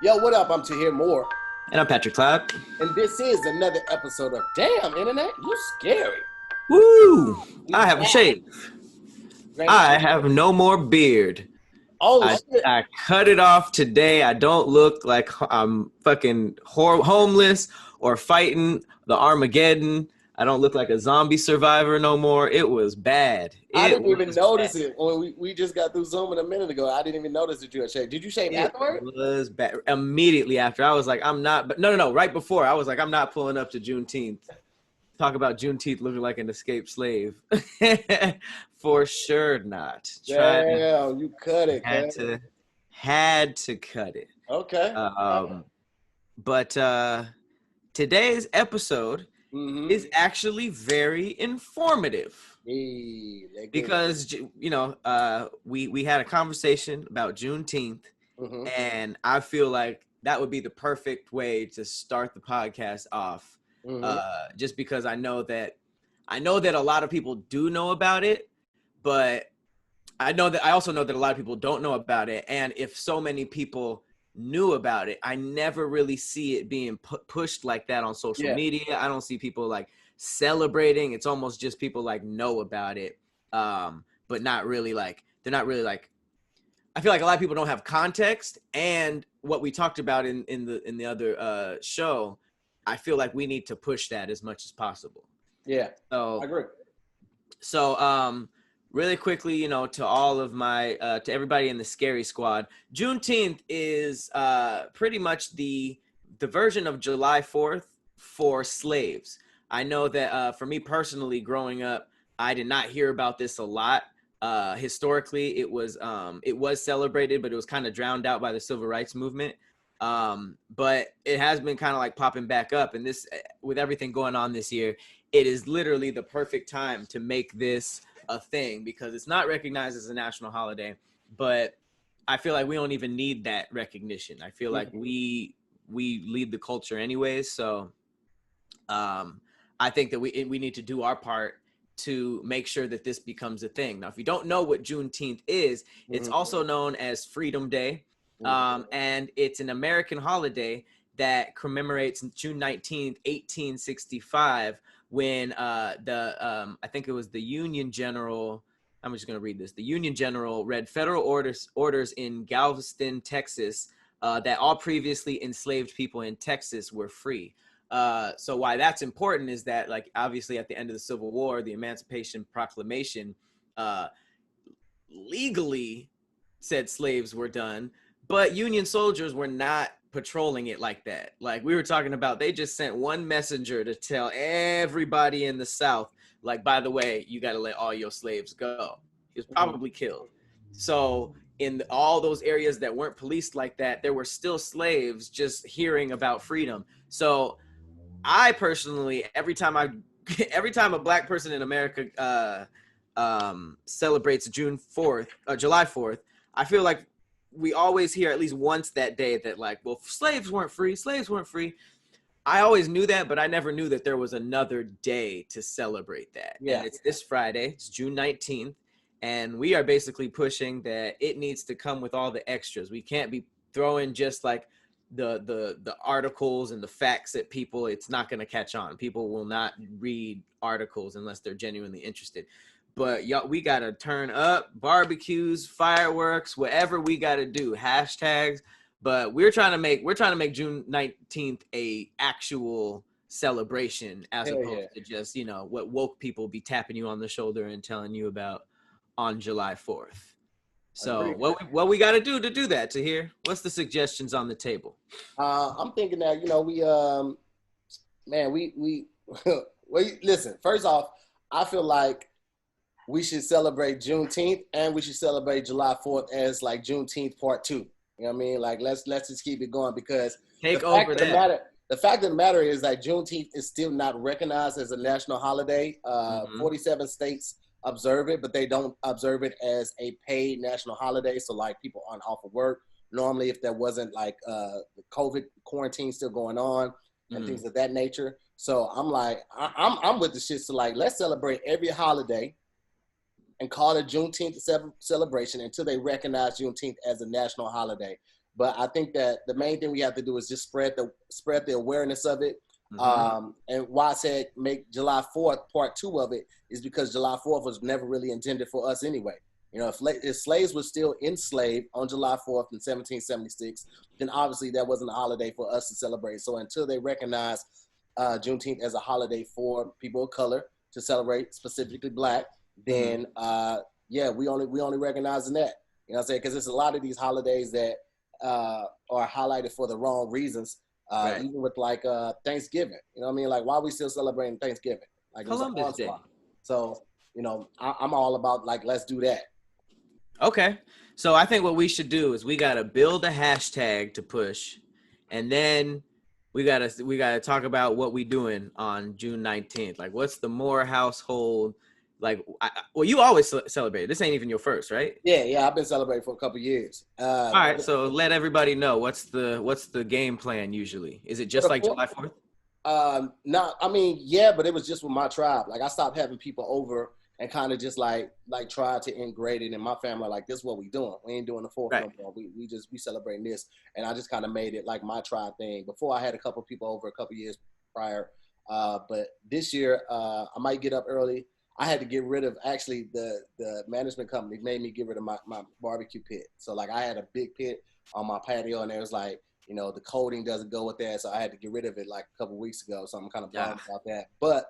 Yo, what up? I'm Tahir Moore, And I'm Patrick Cloud. and this is another episode of Damn Internet, You Scary. Woo! We I have a back. shave. Granted, I have no more beard. oh I shit. I cut it off today. I don't look like I'm fucking homeless or fighting the Armageddon. I don't look like a zombie survivor no more. It was bad. I It didn't even was bad. notice it when we just got through Zooming a minute ago. I didn't even notice that you had shaved. Did you shave It afterward? was bad. Immediately after, I was like, I'm not. But no. Right before, I was like, I'm not pulling up to Juneteenth. Talk about Juneteenth looking like an escaped slave. For sure not. Damn, you cut it, Had cuz. to had to cut it. Okay. Um, but today's episode Mm-hmm. is actually very informative Hey, that good. because we had a conversation about Juneteenth, Mm-hmm. and I feel like that would be the perfect way to start the podcast off. Mm-hmm. Just because I know that a lot of people do know about it, but I also know that a lot of people don't know about it. And if so many people knew about it, I never really see it being pushed like that on social Yeah. media. I don't see people like celebrating. It's almost just people like know about it, but not really like they're not really like. I feel like a lot of people don't have context, and what we talked about in the other show. I feel like we need to push that as much as possible. Yeah. I So, agree. really quickly, to all of my, to everybody in the Scary Squad, Juneteenth is pretty much the version of July 4th for slaves. I know that for me personally, growing up, I did not hear about this a lot. Historically, it was celebrated, but it was kind of drowned out by the civil rights movement. But it has been kind of like popping back up, and this, with everything going on this year, it is literally the perfect time to make this a thing because it's not recognized as a national holiday, but I feel like we don't even need that recognition. I feel like we lead the culture anyways. So I think that we need to do our part to make sure that this becomes a thing. Now, if you don't know what Juneteenth is, it's also known as Freedom Day. And it's an American holiday that commemorates June 19th, 1865, when I think it was the Union General. I'm just going to read this. The Union General read federal orders in Galveston, Texas, that all previously enslaved people in Texas were free. So why that's important is that, like, obviously at the end of the Civil War, the Emancipation Proclamation legally said slaves were done, but Union soldiers were not patrolling it like that. Like we were talking about, they just sent one messenger to tell everybody in the South, like, by the way, you got to let all your slaves go. He was probably killed. So in all those areas that weren't policed like that, there were still slaves just hearing about freedom. So I personally, every time a black person in America celebrates July 4th, I feel like we always hear at least once that day that, like, well, slaves weren't free. I always knew that, but I never knew that there was another day to celebrate that. Yeah. And it's this Friday. It's June 19th. And we are basically pushing that it needs to come with all the extras. We can't be throwing just like the articles and the facts at people. It's not going to catch on. People will not read articles unless they're genuinely interested. But y'all, we got to turn up, barbecues, fireworks, whatever we got to do, hashtags. But we're trying to make June 19th a actual celebration as opposed to just, what woke people be tapping you on the shoulder and telling you about on July 4th. So what we got to do that, Tahir? What's the suggestions on the table? I'm thinking that, we listen, first off, I feel like we should celebrate Juneteenth and we should celebrate July 4th as like Juneteenth part 2. You know what I mean? Like, let's just keep it going because the fact of the matter is that Juneteenth is still not recognized as a national holiday. 47 states observe it, but they don't observe it as a paid national holiday. So like people aren't off of work. Normally, if there wasn't like the COVID quarantine still going on and things of that nature. So I'm like, I'm with the shit. So like, let's celebrate every holiday and call it Juneteenth celebration until they recognize Juneteenth as a national holiday. But I think that the main thing we have to do is just spread the awareness of it. And why I said make July 4th part 2 of it is because July 4th was never really intended for us anyway. You know, if slaves were still enslaved on July 4th in 1776, then obviously that wasn't a holiday for us to celebrate. So until they recognize Juneteenth as a holiday for people of color to celebrate, specifically Black, then we only recognizing that. You know what I'm saying? Because there's a lot of these holidays that are highlighted for the wrong reasons. Even with like Thanksgiving, you know what I mean? Like, why are we still celebrating Thanksgiving? Like, Columbus Day. So, you know, I'm all about like, let's do that. Okay. So I think what we should do is we got to build a hashtag to push, and then we gotta talk about what we doing on June 19th. Like, what's the Moore household? Like, well, you always celebrate. This ain't even your first, right? Yeah. I've been celebrating for a couple of years. All right. So let everybody know what's the game plan usually. Is it just like July 4th? No, I mean, yeah, but it was just with my tribe. Like, I stopped having people over and kind of just like try to integrate it in my family. Like, this is what we doing. We ain't doing the 4th no more. We celebrating this. And I just kind of made it like my tribe thing. Before, I had a couple people over a couple years prior. But this year, I might get up early. I had to get rid of, actually, the management company made me get rid of my barbecue pit. So like, I had a big pit on my patio, and there was like, you know, the coating doesn't go with that. So I had to get rid of it like a couple weeks ago. So I'm kind of bummed about that. But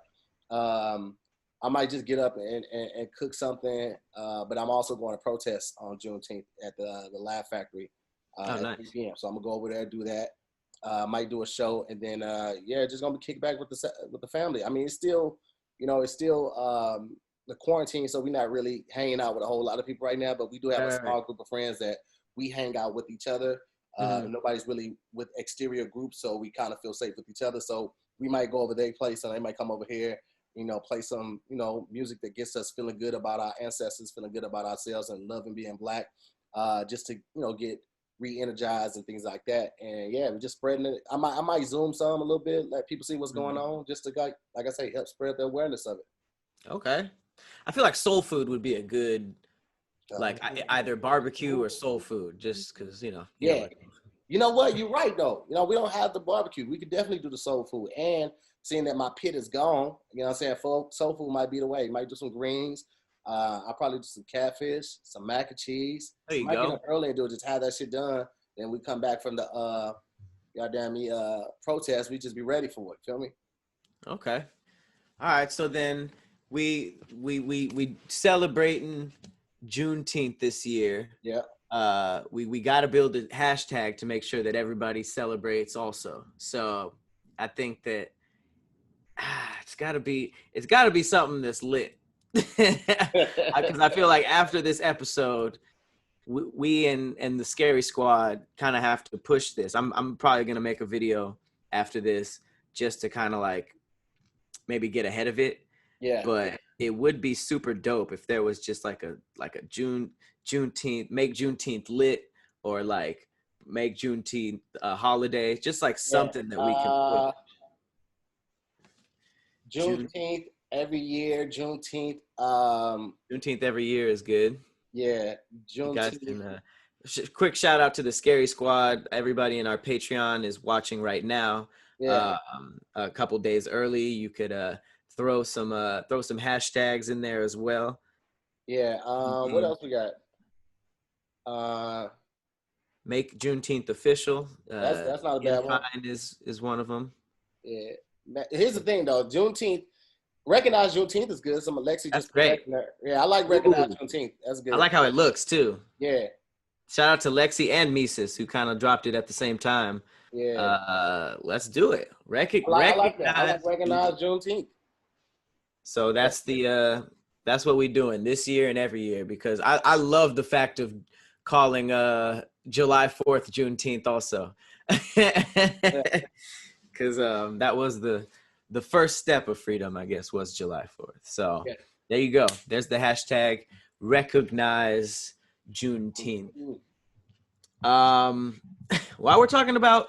I might just get up and cook something. But I'm also going to protest on Juneteenth at the Laugh Factory at 3 p.m. So I'm going to go over there and do that. Might do a show. And then, just going to be kicked back with the family. I mean, it's still the quarantine. So we're not really hanging out with a whole lot of people right now. But we do have a small group of friends that we hang out with each other. Nobody's really with exterior groups, so we kind of feel safe with each other. So we might go over their place, and they might come over here, you know, play some, you know, music that gets us feeling good about our ancestors, feeling good about ourselves, and loving being Black, just to, you know, get re-energized and things like that. And yeah, we're just spreading it. I might Zoom some a little bit, let people see what's going on, just to like I say, help spread the awareness of it. Okay, I feel like soul food would be a good. Like either barbecue or soul food, just because, you know. You know what? You're right, though. You know, we don't have the barbecue. We could definitely do the soul food. And seeing that my pit is gone, you know what I'm saying? Soul food might be the way. Might do some greens. I'll probably do some catfish, some mac and cheese. There you might go. Get up early and do it, just have that shit done. Then we come back from the protest. We just be ready for it. Feel me? Okay. All right. So then we celebrating Juneteenth this year. Yeah. We got to build a hashtag to make sure that everybody celebrates also. So I think that it's got to be something that's lit. Because I feel like after this episode, we and the Scary Squad kind of have to push this. I'm probably gonna make a video after this just to kind of like maybe get ahead of it. Yeah. But it would be super dope if there was just like a Juneteenth, make Juneteenth lit, or like make Juneteenth a holiday, just like something that we can put. Juneteenth every year. Juneteenth every year is good. Yeah. Juneteenth. Guys can, quick shout out to the Scary Squad. Everybody in our Patreon is watching right now. Yeah. A couple days early, you could throw some hashtags in there as well. Yeah. What else we got? Make Juneteenth official. That's not a bad one. Is one of them. Yeah. Here's the thing though. Juneteenth. Recognize Juneteenth is good. Some Alexi just great. Yeah, I like recognize Juneteenth. That's good. I like how it looks too. Yeah. Shout out to Lexi and Mises who kind of dropped it at the same time. Yeah. Let's do it. I like that. I like recognize Juneteenth. So that's that's what we're doing this year and every year, because I love the fact of calling July 4th Juneteenth also. Because that was the first step of freedom, I guess, was July 4th. So There you go. There's the hashtag recognize Juneteenth. While we're talking about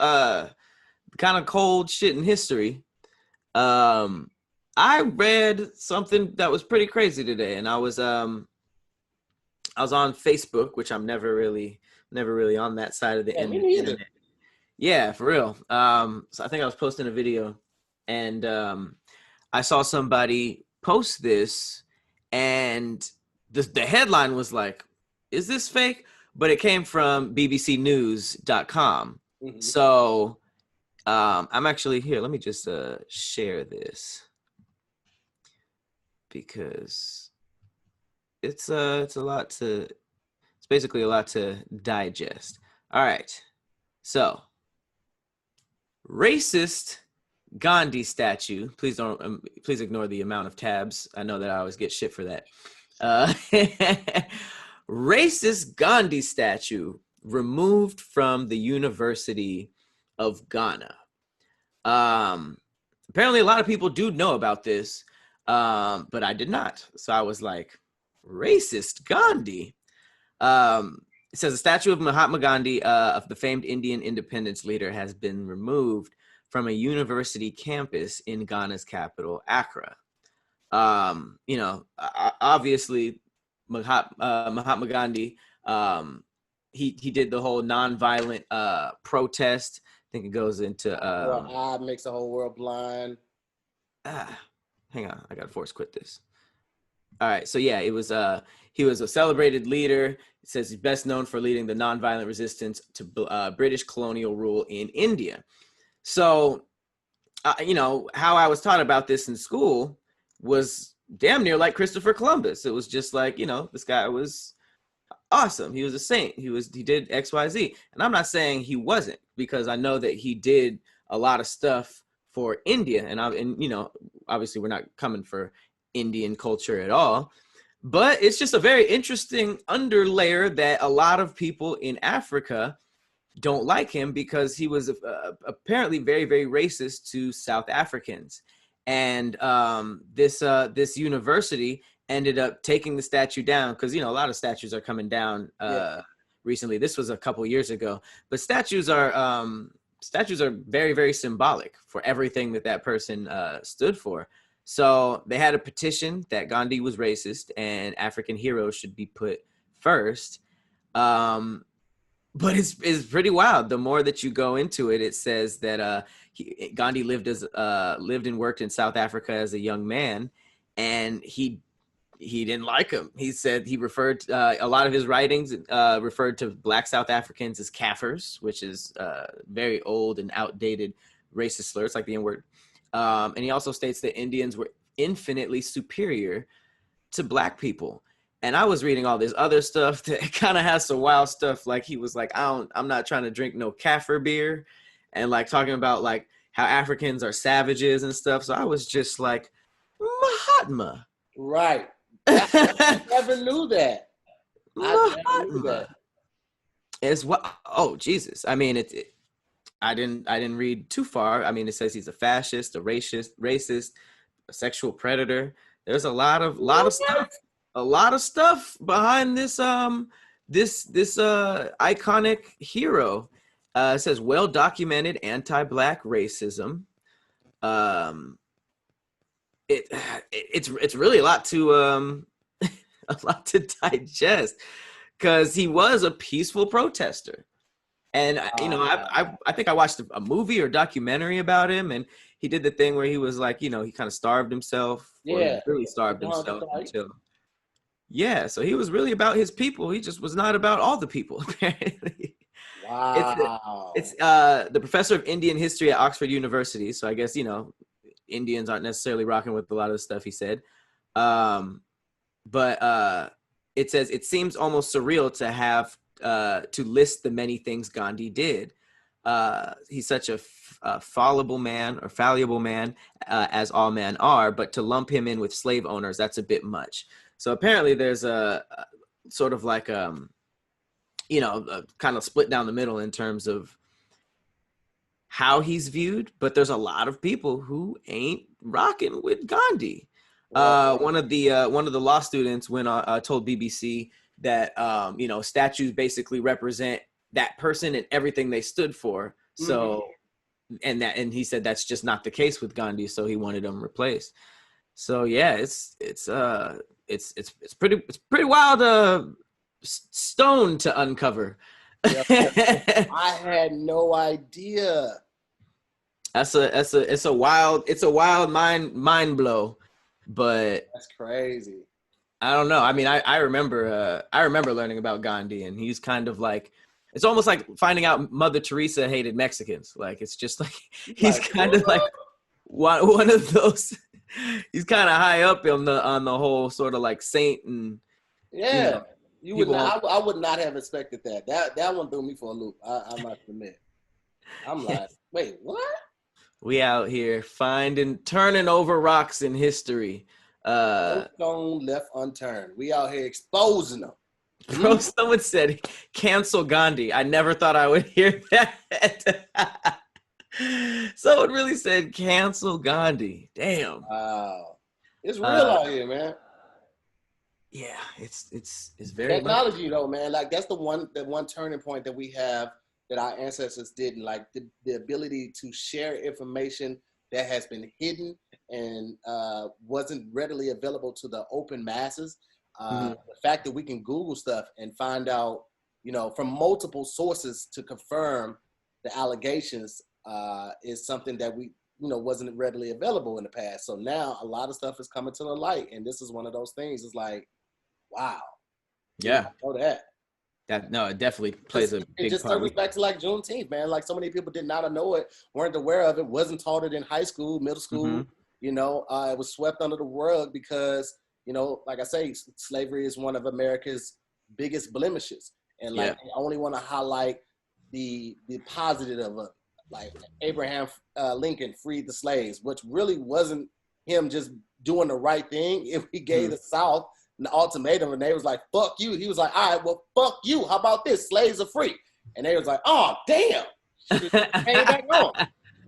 kind of cold shit in history, I read something that was pretty crazy today, and I was on Facebook, which I'm never really never really on that side of the Yeah, me neither. internet. Yeah, for real. So I think I was posting a video, and I saw somebody post this, and the headline was like, "Is this fake?" But it came from bbcnews.com. Mm-hmm. So I'm actually here. Let me just share this because it's a lot to it's basically a lot to digest. All right. So, racist Gandhi statue. Please ignore the amount of tabs. I know that I always get shit for that. Uh, racist Gandhi statue removed from the University of Ghana. Um, Apparently, a lot of people do know about this, but I did not. So I was like, racist Gandhi. It says a statue of Mahatma Gandhi, of the famed Indian independence leader, has been removed from a university campus in Ghana's capital, Accra. Obviously, Mahatma Gandhi, he did the whole nonviolent protest. I think it goes into Your eye makes the whole world blind. hang on, I gotta force quit this. All right, so yeah, it was he was a celebrated leader. It says he's best known for leading the nonviolent resistance to British colonial rule in India. So, how I was taught about this in school was damn near like Christopher Columbus. It was just like, this guy was awesome. He was a saint. He did XYZ. And I'm not saying he wasn't, because I know that he did a lot of stuff for India. And obviously we're not coming for Indian culture at all. But it's just a very interesting underlayer that a lot of people in Africa don't like him, because he was apparently very, very racist to South Africans. And this university ended up taking the statue down, because a lot of statues are coming down recently. This was a couple years ago, but statues are very, very symbolic for everything that person stood for. So they had a petition that Gandhi was racist and African heroes should be put first. But it's pretty wild. The more that you go into it, it says that Gandhi lived and worked in South Africa as a young man, and he didn't like him. He said he referred a lot of his writings referred to Black South Africans as Kafirs, which is very old and outdated racist slur. It's like the N-word. And he also states that Indians were infinitely superior to Black people. And I was reading all this other stuff that kind of has some wild stuff. Like he was like, I'm not trying to drink no Kafir beer, and like talking about like how Africans are savages and stuff. So I was just like, Mahatma. Right. I never knew that. I never knew that. Is what? Oh, Jesus. I mean, I didn't read too far. I mean, it says he's a fascist, a racist, a sexual predator. There's a lot of stuff behind this iconic hero. It says well-documented anti-Black racism. It's really a lot to digest, because he was a peaceful protester. And I think I watched a movie or documentary about him, and he did the thing where he was like, he kind of starved himself. Yeah, he really starved himself until. Yeah, so he was really about his people. He just was not about all the people, apparently. Wow. It's the professor of Indian history at Oxford University. So I guess, Indians aren't necessarily rocking with a lot of the stuff he said. But it says, it seems almost surreal to have to list the many things Gandhi did. He's such a fallible man, as all men are, but to lump him in with slave owners, that's a bit much. So apparently there's a sort of like, kind of split down the middle in terms of how he's viewed, but there's a lot of people who ain't rocking with Gandhi. One of the law students told BBC that, statues basically represent that person and everything they stood for. So, and he said that's just not the case with Gandhi. So he wanted them replaced. So yeah, it's pretty wild stone to uncover. Yeah, I had no idea. It's a wild mind blow, but That's crazy. I don't know. I mean, I remember learning about Gandhi, and he's kind of like, it's almost like finding out Mother Teresa hated Mexicans. Like it's just like he's Like, kind of like what? one of those. He's kind of high up on the whole sort of like saint, and you Yeah, know you would people won't. not. I would not have expected that. That one threw me for a loop. I must admit. I'm like, wait, what? We out here finding turning over rocks in history. No stone left unturned. We out here exposing them. Bro, Hmm? someone said cancel Gandhi. I never thought I would hear that. Someone really said cancel Gandhi. Damn. Wow, it's real Uh, out here, man. yeah, it's very much. Technology, though, man. Like that's the one turning point that we have that our ancestors didn't. Like the ability to share information that has been hidden and wasn't readily available to the open masses. Mhm. The fact that we can Google stuff and find out, from multiple sources to confirm the allegations is something that we, wasn't readily available in the past. So now a lot of stuff is coming to the light, and this is one of those things. It's like, wow, did Yeah, not know that. that no, it definitely plays Because a it big just part. circles back to like Juneteenth, man. Like so many people did not know it, weren't aware of it, wasn't taught it in high school, middle Hmm. school. It was swept under the rug because, like I say, slavery is one of America's biggest blemishes, and like Yeah, they only want to highlight the positive of it. Like Abraham Lincoln freed the slaves, which really wasn't him just doing the right thing. If he gave hmm. the South an ultimatum and they was like, fuck you. He was like, all right, well, fuck you. How about this? Slaves are free. And they was like, oh, damn. Shit came back on.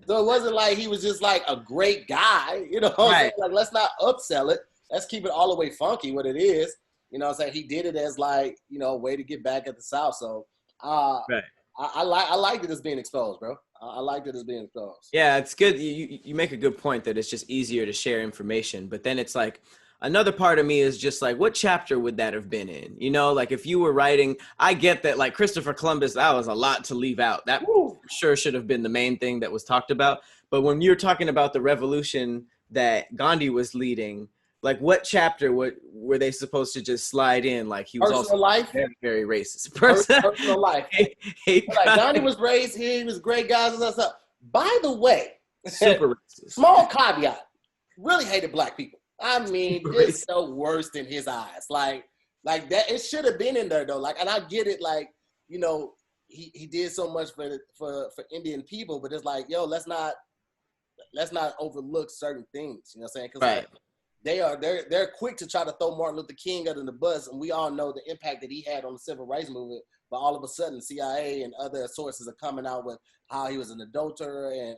So it wasn't like he was just like a great guy. You know what I'm saying? Right, Like, let's not upsell it. Let's keep it all the way funky what it is. You know what I'm saying? He did it as like, a way to get back at the South. So uh, right. I like that it's being exposed, bro. I like that it's being exposed. Yeah, it's good. You make a good point that it's just easier to share information, but then it's like another part of me is just like, what chapter would that have been in? Like if you were writing, I get that like Christopher Columbus, that was a lot to leave out. That Woo. for sure should have been the main thing that was talked about. But when you're talking about the revolution that Gandhi was leading, like what chapter were they supposed to just slide in? Like he was also Personal life. very, very racist person. Personal life. hate Like Gandhi Gandhi. was raised here, he was a great guy, and stuff. By the way, Super racist. small caveat, really hated black people. I mean, Super just racist. the worst in his eyes. Like that, it should have been in there though. Like, and I get it. Like, he did so much for Indian people, but it's like, yo, let's not overlook certain things. You know what I'm saying? Because Right. like they're quick to try to throw Martin Luther King under the bus, and we all know the impact that he had on the civil rights movement. But all of a sudden, CIA and other sources are coming out with how he was an adulterer, and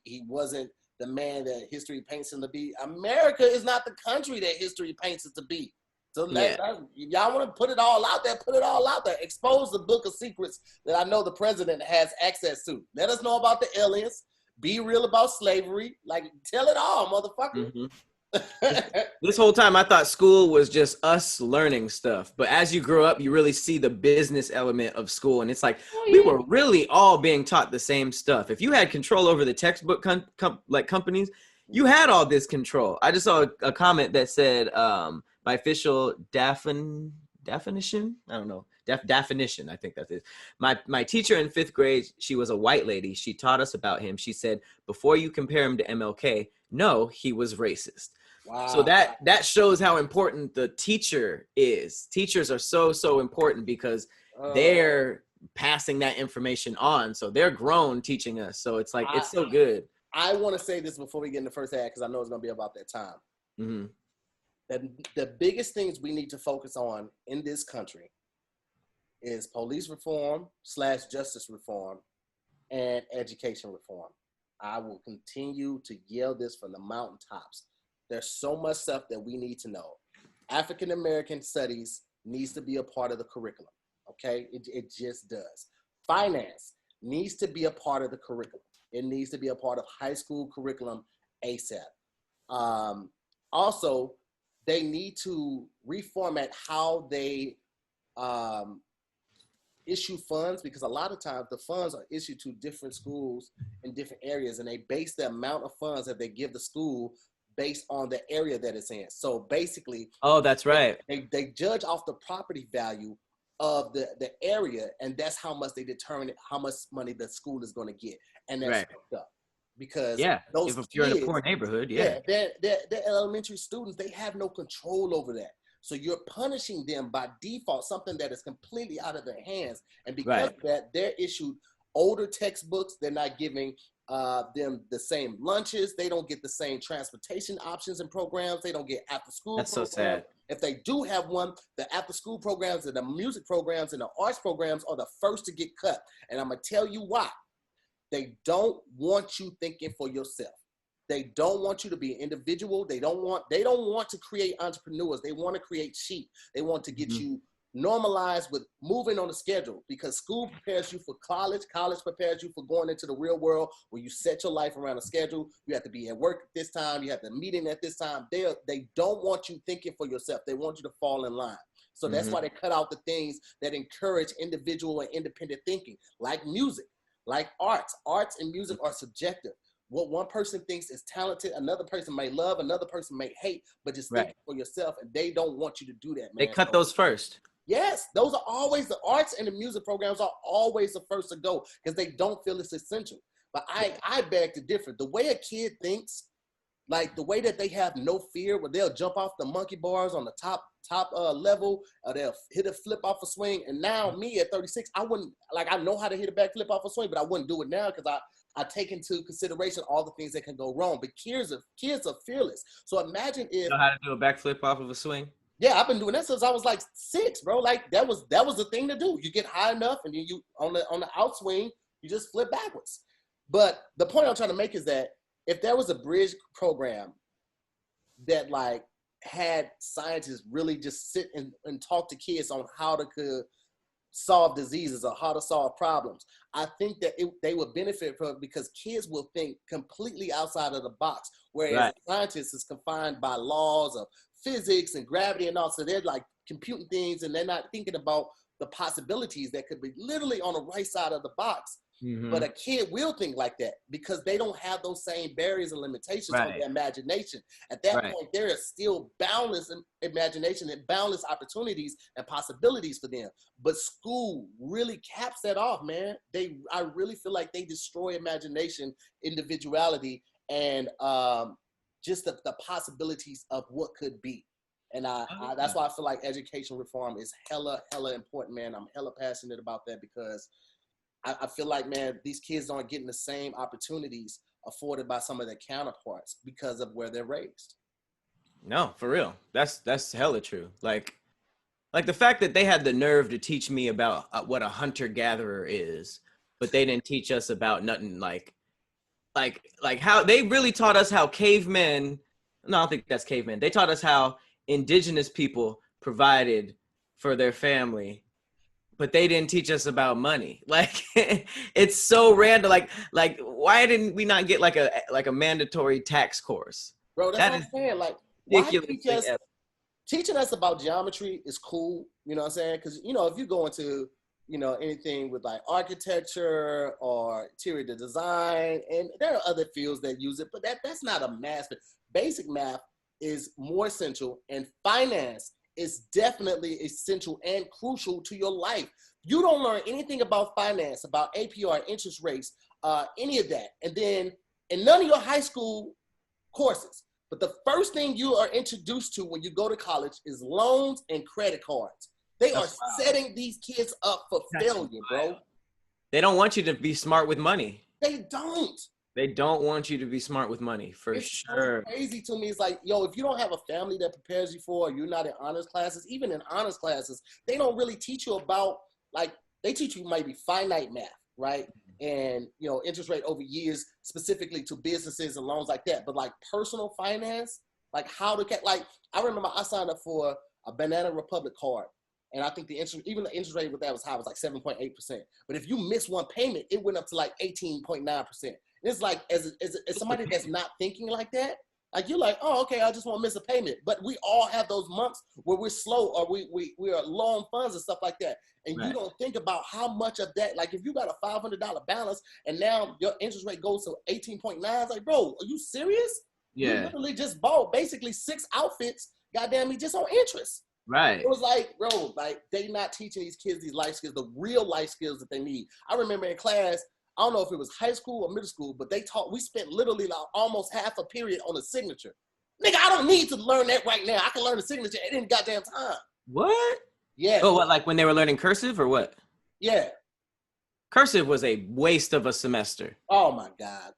he wasn't the man that history paints him to be. America is not the country that history paints it to be. So Yeah. y'all want to put it all out there, put it all out there. Expose the book of secrets that I know the president has access to. Let us know about the aliens. Be real about slavery. Like, tell it all, motherfucker. Mm-hmm. This whole time I thought school was just us learning stuff, but as you grow up you really see the business element of school, and it's like Oh, we yeah. were really all being taught the same stuff. If you had control over the textbook companies, you had all this control. I just saw a comment that said my official definition, I don't know, definition, I think that's it. My teacher in 5th grade, she was a white lady. She taught us about him. She said, before you compare him to MLK, no, he was racist. So Wow. that shows how important the teacher is. Teachers are so important because they're passing that information on. So they're grown teaching us. So it's like, it's so good. I want to say this before we get in the first ad because I know it's going to be about that time. Mm-hmm. The biggest things we need to focus on in this country is police reform / justice reform and education reform. I will continue to yell this from the mountaintops. There's so much stuff that we need to know. African American studies needs to be a part of the curriculum, okay? It just does. Finance needs to be a part of the curriculum. It needs to be a part of high school curriculum ASAP. Also, they need to reformat how they issue funds, because a lot of times the funds are issued to different schools in different areas, and they base the amount of funds that they give the school based on the area that it's in. So basically, Oh, that's right. they judge off the property value of the area, and that's how much they determine how much money the school is going to get. And that's Right. fucked up, because Yeah. those If you're in a kids, poor neighborhood, yeah, yeah. they're elementary students, they have no control over that. So you're punishing them by default, something that is completely out of their hands. And because Right. of that, they're issued older textbooks. They're not giving them the same lunches. They don't get the same transportation options and programs. They don't get after school That's so programs. sad. If they do have one, the after school programs and the music programs and the arts programs are the first to get cut. And I'm going to tell you why. They don't want you thinking for yourself. They don't want you to be an individual. They don't want to create entrepreneurs. They want to create sheep. They want to get you normalized with moving on a schedule, because school prepares you for college. College prepares you for going into the real world, where you set your life around a schedule. You have to be at work at this time. You have the meeting at this time. They don't want you thinking for yourself. They want you to fall in line. So that's why they cut out the things that encourage individual and independent thinking, like music, like arts. Arts and music are subjective. What one person thinks is talented, another person may love, another person may hate, but just think for yourself, and they don't want you to do that, man. They cut those first. Yes, those are always, the arts and the music programs are always the first to go, because they don't feel it's essential. But I beg to differ. The way a kid thinks, like the way that they have no fear, where they'll jump off the monkey bars on the top level, or they'll hit a flip off a swing. And now me at 36, I wouldn't, like, I know how to hit a back flip off a swing, but I wouldn't do it now, because I take into consideration all the things that can go wrong. But kids are fearless. So imagine if, You know how to do a backflip off of a swing? yeah, I've been doing that since I was like 6, bro. Like that was the thing to do. You get high enough, and you on the outswing, you just flip backwards. But the point I'm trying to make is that if there was a bridge program that like had scientists really just sit and talk to kids on how to solve diseases or how to solve problems, I think that they would benefit from it, because kids will think completely outside of the box, whereas scientists is confined by laws of physics and gravity and all. So they're like computing things, and they're not thinking about the possibilities that could be literally on the right side of the box. But a kid will think like that, because they don't have those same barriers and limitations on their imagination. At that point, there is still boundless imagination and boundless opportunities and possibilities for them. But school really caps that off, man. I really feel like they destroy imagination, individuality, and just the possibilities of what could be. And that's why I feel like education reform is hella important, man. I'm hella passionate about that, because I feel like, man, these kids aren't getting the same opportunities afforded by some of their counterparts because of where they're raised. No, for real. That's hella true. Like the fact that they had the nerve to teach me about what a hunter-gatherer is, but they didn't teach us about nothing like how they really taught us how cavemen, no, I don't think that's cavemen. They taught us how indigenous people provided for their family, but they didn't teach us about money. Like it's so random. Like why didn't we not get like a mandatory tax course? Bro, that's what I'm saying. Like, why teaching us about geometry is cool, you know what I'm saying? Because, you know, if you go into, you know, anything with like architecture or interior design, and there are other fields that use it, but that's not a math. Basic math is more essential, and finance is definitely essential and crucial to your life. You don't learn anything about finance, about APR, interest rates, any of that, and then in none of your high school courses. But the first thing you are introduced to when you go to college is loans and credit cards. They are setting these kids up for failure, bro. They don't want you to be smart with money. They don't. They don't want you to be smart with money, for sure. It's so crazy to me. It's like, yo, if you don't have a family that prepares you for, or you're not in honors classes, even in honors classes, they don't really teach you about, like, they teach you maybe finite math, right? And, you know, interest rate over years, specifically to businesses and loans like that. But like personal finance, like how to get, like, I remember I signed up for a Banana Republic card. And I think the interest rate with that was high, it was like 7.8%. But if you miss one payment, it went up to like 18.9%. It's like, as somebody that's not thinking like that, Like you're like, oh, okay, I just want to miss a payment. But we all have those months where we're slow or we are low on funds and stuff like that. And you don't think about how much of that, like if you got a $500 balance and now your interest rate goes to 18.9, it's like, bro, are you serious? Yeah. You literally just bought basically 6 outfits, goddamn me, just on interest. Right. It was like, bro, like they not teaching these kids these life skills, the real life skills that they need. I remember in class, I don't know if it was high school or middle school, but we spent literally like almost half a period on a signature. Nigga, I don't need to learn that right now. I can learn a signature at any goddamn time. What? Yeah. Oh, what, like when they were learning cursive or what? Yeah. Cursive was a waste of a semester. Oh my God.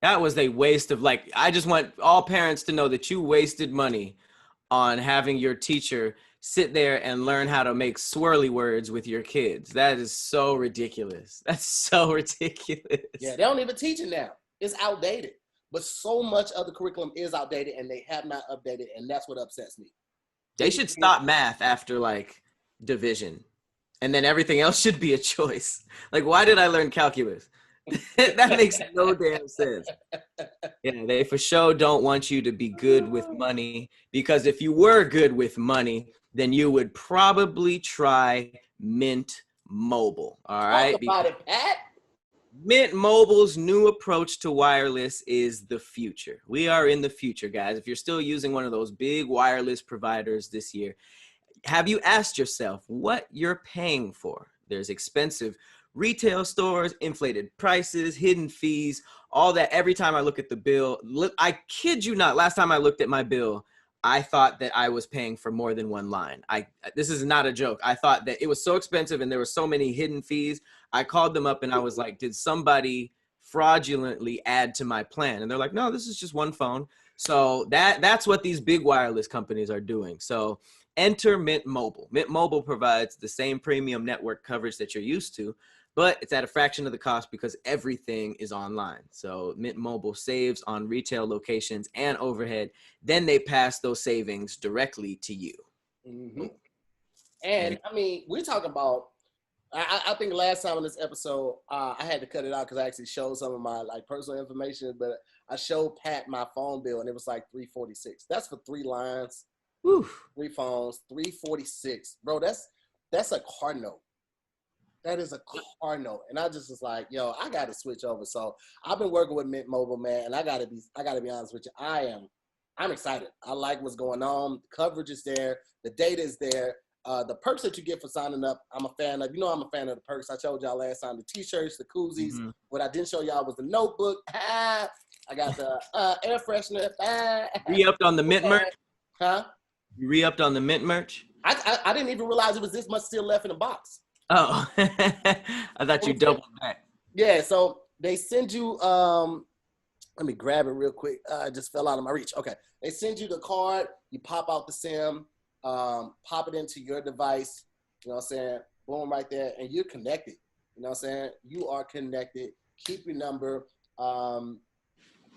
That was a waste of, like, I just want all parents to know that you wasted money on having your teacher sit there and learn how to make swirly words with your kids. That is so ridiculous. That's so ridiculous. Yeah, they don't even teach it now. It's outdated. But so much of the curriculum is outdated and they have not updated, and that's what upsets me. They should stop math after like division, and then everything else should be a choice. Like, why did I learn calculus? That makes no damn sense. Yeah, they for sure don't want you to be good with money, because if you were good with money, then you would probably try Mint Mobile. All right. Talk about it, Pat. Mint Mobile's new approach to wireless is the future. We are in the future, guys. If you're still using one of those big wireless providers this year, have you asked yourself what you're paying for? There's expensive retail stores, inflated prices, hidden fees, all that. Every time I look at the bill, I kid you not, last time I looked at my bill, I thought that I was paying for more than one line. This is not a joke. I thought that it was so expensive and there were so many hidden fees. I called them up and I was like, did somebody fraudulently add to my plan? And they're like, no, this is just one phone. So that's what these big wireless companies are doing. So enter Mint Mobile. Mint Mobile provides the same premium network coverage that you're used to, but it's at a fraction of the cost because everything is online. So Mint Mobile saves on retail locations and overhead. Then they pass those savings directly to you. Mm-hmm. And I mean, we're talking about, I think last time on this episode, I had to cut it out because I actually showed some of my like personal information, but I showed Pat my phone bill and it was like $346. That's for 3 lines, Whew. 3 phones, $346. Bro, that's a car note. That is a car note. And I just was like, yo, I got to switch over. So I've been working with Mint Mobile, man. And I got to be honest with you. I'm excited. I like what's going on. The coverage is there. The data is there. The perks that you get for signing up, I'm a fan of. You know I'm a fan of the perks. I told y'all last time, the T-shirts, the koozies. Mm-hmm. What I didn't show y'all was the notebook. I got the air freshener. Re-upped on the Mint merch? Huh? You re-upped on the Mint merch? I didn't even realize it was this much still left in the box. Oh, I thought you doubled back. Yeah, so they send you, let me grab it real quick. It just fell out of my reach. Okay. They send you the card. You pop out the SIM, pop it into your device. You know what I'm saying? Boom, right there. And you're connected. You know what I'm saying? You are connected. Keep your number.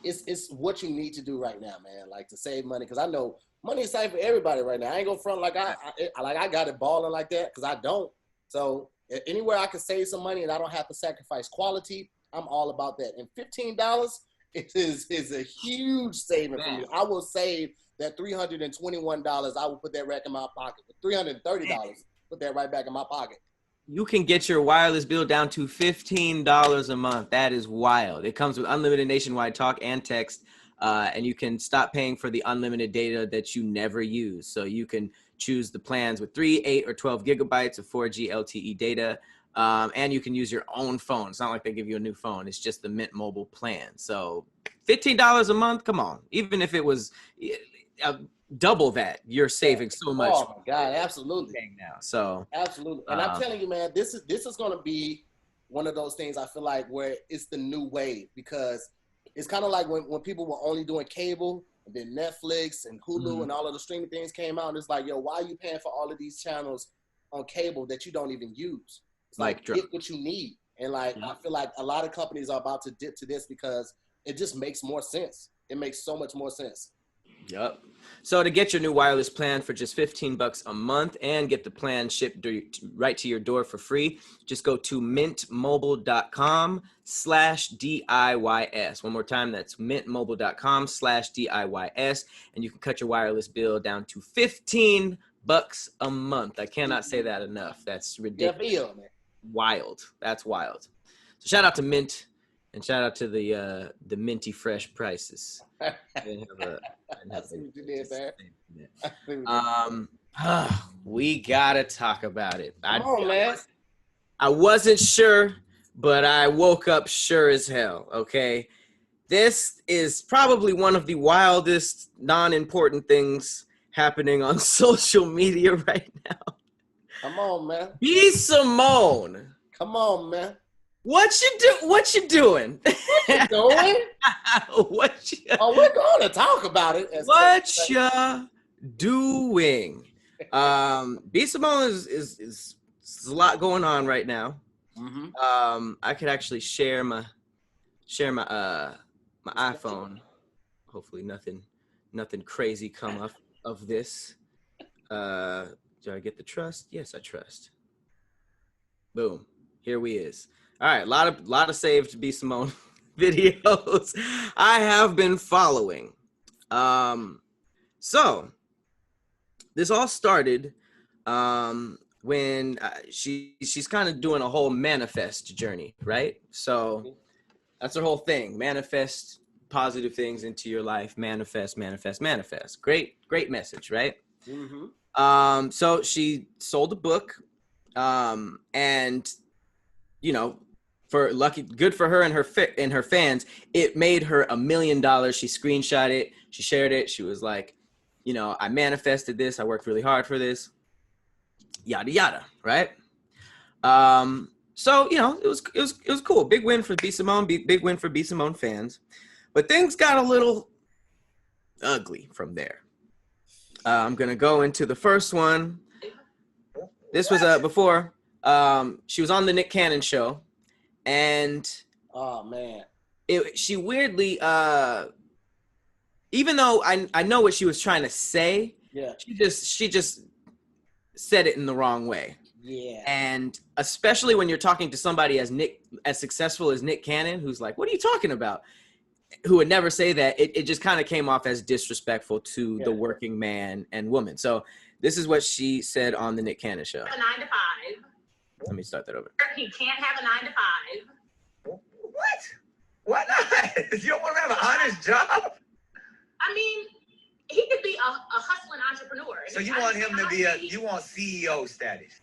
It's what you need to do right now, man. Like to save money. Because I know money is tight for everybody right now. I ain't gonna front like I got it balling like that because I don't. So anywhere I can save some money and I don't have to sacrifice quality, I'm all about that. And $15 is a huge saving for me. I will save that $321. I will put that back in my pocket. $330, put that right back in my pocket. You can get your wireless bill down to $15 a month. That is wild. It comes with unlimited nationwide talk and text, and you can stop paying for the unlimited data that you never use. So you can choose the plans with 3, 8, or 12 gigabytes of 4G LTE data, and you can use your own phone. It's not like they give you a new phone. It's just the Mint Mobile plan. So $15 a month, come on. Even if it was double that, you're saving so much. Oh my God, absolutely. Now, so absolutely. And I'm telling you, man, this is going to be one of those things I feel like where it's the new wave, because it's kind of like when people were only doing cable, and then Netflix and Hulu and all of the streaming things came out. And it's like, yo, why are you paying for all of these channels on cable that you don't even use? It's like get what you need. And like, I feel like a lot of companies are about to dip to this because it just makes more sense. It makes so much more sense. Yep. So to get your new wireless plan for just $15 a month and get the plan shipped right to your door for free, just go to mintmobile.com/DIYS. One more time, that's mintmobile.com/DIYS, and you can cut your wireless bill down to $15 a month. I cannot say that enough. That's ridiculous. Wild. That's wild. So shout out to Mint, and shout out to the minty fresh prices. I see what you did there. We gotta talk about it. Come on, man. I wasn't sure, but I woke up sure as hell. Okay, this is probably one of the wildest, non-important things happening on social media right now. Come on, man. B. Simone. Come on, man. What you doing? What you doing? We're going to talk about it. What you doing? B. Simone is a lot going on right now. Mm-hmm. I could actually share my iPhone. Hopefully nothing crazy come up of this. Do I get the trust? Yes, I trust. Boom. Here we is. All right, a lot of saved B. Simone videos I have been following. So this all started when she's kind of doing a whole manifest journey, right? So that's her whole thing. Manifest positive things into your life. Manifest. Great message, right? Mm-hmm. So she sold a book, and good for her and her fans, it made her $1 million. She screenshot it, she shared it. She was like, I manifested this. I worked really hard for this. Yada yada, right? So it was cool. Big win for B. Simone. Big win for B. Simone fans. But things got a little ugly from there. I'm gonna go into the first one. This was before. She was on the Nick Cannon show, and oh man, she weirdly, even though I know what she was trying to say, yeah, she just said it in the wrong way. Yeah, and especially when you're talking to somebody as successful as Nick Cannon, who's like, "What are you talking about?" Who would never say that. It just kind of came off as disrespectful to the working man and woman. So this is what she said on the Nick Cannon show. A 9 to 5. Let me start that over. He can't have a 9 to 5. What? Why not? You don't want to have an honest job? I mean, he could be a hustling entrepreneur. So you want him to be you want CEO status?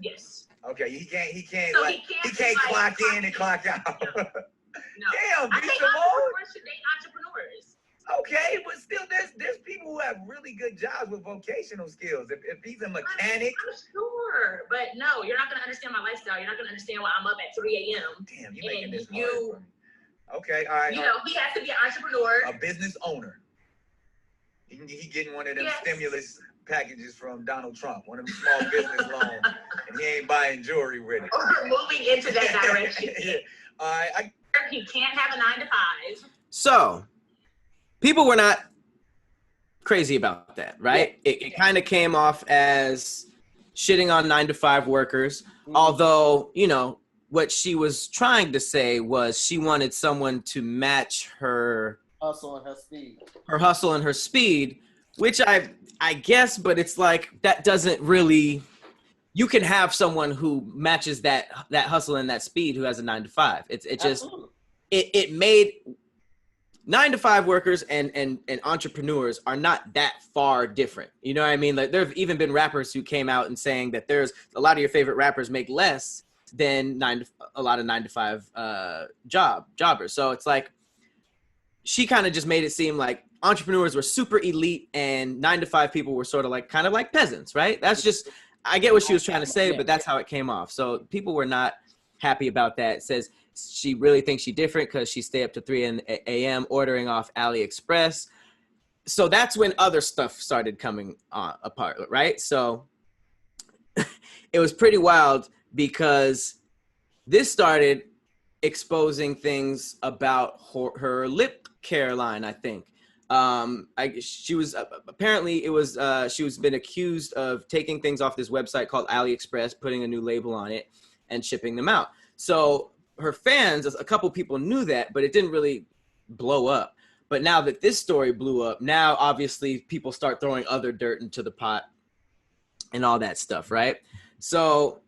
Yes. Okay, he can't so like he can't clock in and clock out. No. Damn, I think entrepreneurs should date entrepreneurs. Okay, but still, there's people who have really good jobs with vocational skills. If he's a mechanic, I'm sure, but no, you're not gonna understand my lifestyle. You're not gonna understand why I'm up at 3 a.m. Damn, you're making this hard for me. Okay, all right. He has to be an entrepreneur, a business owner. He getting one of them stimulus packages from Donald Trump, one of them small business loans, and he ain't buying jewelry with it. Or moving into that direction. Yeah. All right. He can't have a 9 to 5. So, people were not crazy about that, right? Yeah. It kind of came off as shitting on 9 to 5 workers, although, what she was trying to say was she wanted someone to match her hustle and her speed. Her hustle and her speed, which I guess, but it's like that doesn't really. You can have someone who matches that hustle and that speed who has a 9 to 5. It just it made 9 to 5 workers and entrepreneurs are not that far different. You know what I mean? Like there have even been rappers who came out and saying that there's a lot of your favorite rappers make less than a lot of 9 to 5 jobbers. So it's like she kind of just made it seem like entrepreneurs were super elite and 9 to 5 people were sort of like kind of like peasants, right? That's just. I get what she was trying to say, but that's how it came off. So people were not happy about that. It says she really thinks she's different because she stay up to 3 a.m. ordering off AliExpress. So that's when other stuff started coming apart, right? So it was pretty wild because this started exposing things about her lip care line, I think. She was apparently it was she was been accused of taking things off this website called AliExpress, putting a new label on it, and shipping them out. So her fans, a couple people knew that, but it didn't really blow up. But now that this story blew up, now obviously people start throwing other dirt into the pot and all that stuff, right? So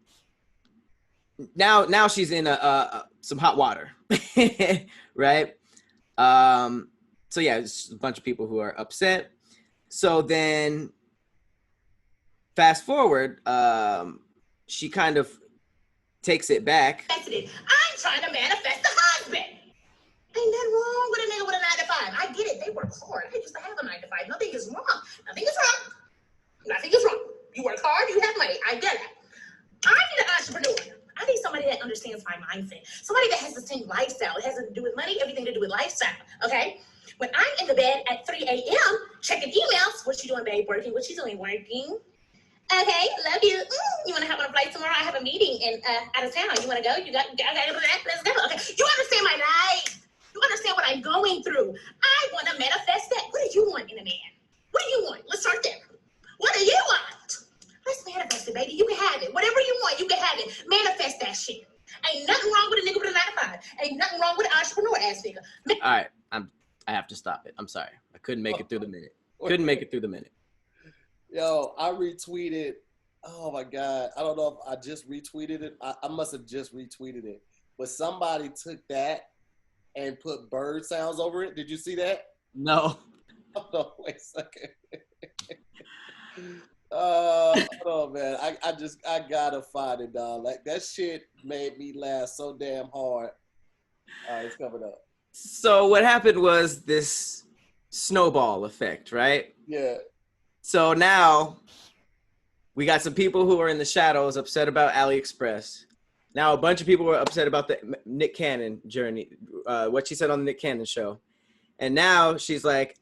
now she's in some hot water, right? So yeah, it's a bunch of people who are upset. So then fast forward, she kind of takes it back. I'm trying to manifest a husband. Ain't nothing wrong with a nigga with a 9 to 5. I get it. They work hard. I used to have a 9 to 5. Nothing is wrong. Nothing is wrong. Nothing is wrong. You work hard, you have money. I get it. I need an entrepreneur. I need somebody that understands my mindset. Somebody that has the same lifestyle. It has nothing to do with money, everything to do with lifestyle. Okay? When I'm in the bed at 3 a.m. checking emails, what you doing, babe? Working? What you doing? Working? Okay, love you. You want to hop on a flight tomorrow? I have a meeting in out of town. You want to go? You got let's go. Okay, you understand my life. You understand what I'm going through. I want to manifest that. What do you want in a man? What do you want? Let's start there. What do you want? Let's manifest it, baby. You can have it. Whatever you want, you can have it. Manifest that shit. Ain't nothing wrong with a nigga with a 9 to 5. Ain't nothing wrong with an entrepreneur ass nigga. All right, I have to stop it. I'm sorry. I couldn't make it through the minute. Couldn't make it through the minute. Yo, I retweeted. Oh my God. I don't know if I just retweeted it. I must have just retweeted it. But somebody took that and put bird sounds over it. Did you see that? No. Oh, wait a second. Oh man. I gotta find it, dog. Like that shit made me laugh so damn hard. All right, it's coming up. So what happened was this snowball effect, right? Yeah. So now we got some people who are in the shadows upset about AliExpress. Now a bunch of people were upset about the Nick Cannon journey, what she said on the Nick Cannon show. And now she's like,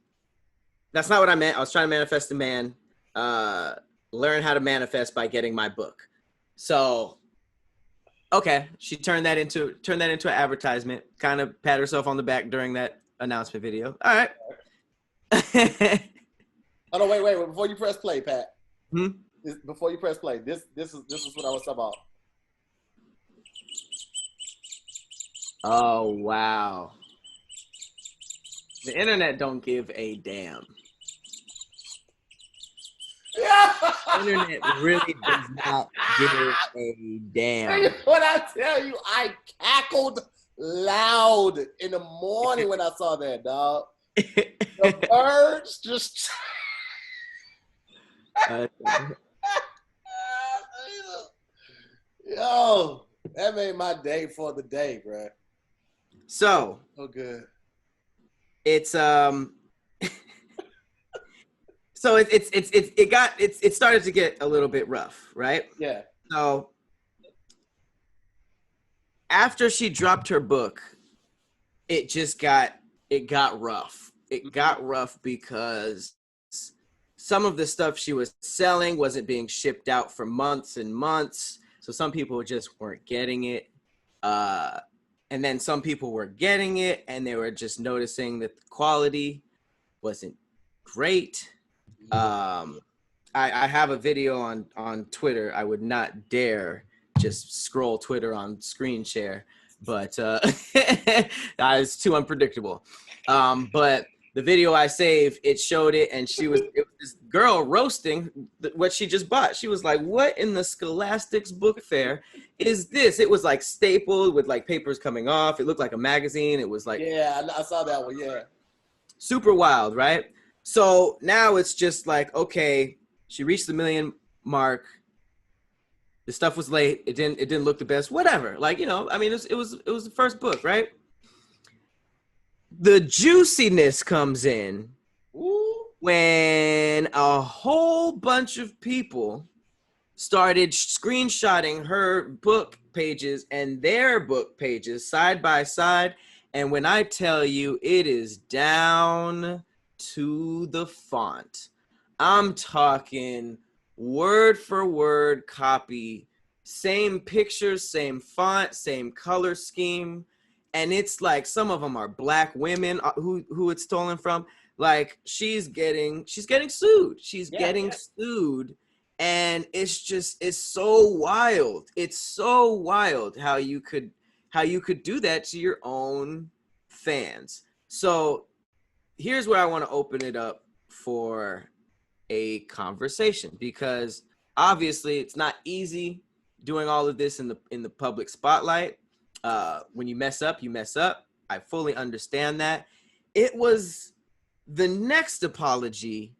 that's not what I meant. I was trying to manifest a man, learn how to manifest by getting my book. So, okay, she turned that into an advertisement, kind of pat herself on the back during that announcement video. All right. Oh no, wait. Before you press play, Pat. Before you press play, this is what I was talking about. Oh wow. The internet don't give a damn. The internet really does not give a damn. When I tell you, I cackled loud in the morning when I saw that, dog. The birds just. Yo, that made my day for the day, bro. So good. It's so it started to get a little bit rough, right? Yeah. So after she dropped her book, it got rough. It got rough because some of the stuff she was selling wasn't being shipped out for months and months. So some people just weren't getting it. And then some people were getting it and they were just noticing that the quality wasn't great. I have a video on Twitter. I would not dare just scroll Twitter on screen share, but it's too unpredictable. But the video I saved, it showed it, and it was this girl roasting what she just bought. She was like, "What in the Scholastic's book fair is this?" It was like stapled with like papers coming off. It looked like a magazine. It was like, yeah, I saw that one. Yeah, super wild, right? So now it's just like, okay, she reached the 1 million mark. The stuff was late. It didn't look the best. Whatever. Like, you know, I mean, it was the first book, right? The juiciness comes in when a whole bunch of people started screenshotting her book pages and their book pages side by side. And when I tell you, it is down to the font. I'm talking word for word copy, same pictures, same font, same color scheme. And it's like some of them are black women who it's stolen from. Like she's getting sued. She's Yeah, getting yeah. sued. And it's so wild. It's so wild how you could do that to your own fans. So here's where I want to open it up for a conversation, because obviously it's not easy doing all of this in the public spotlight. When you mess up, you mess up. I fully understand that. It was the next apology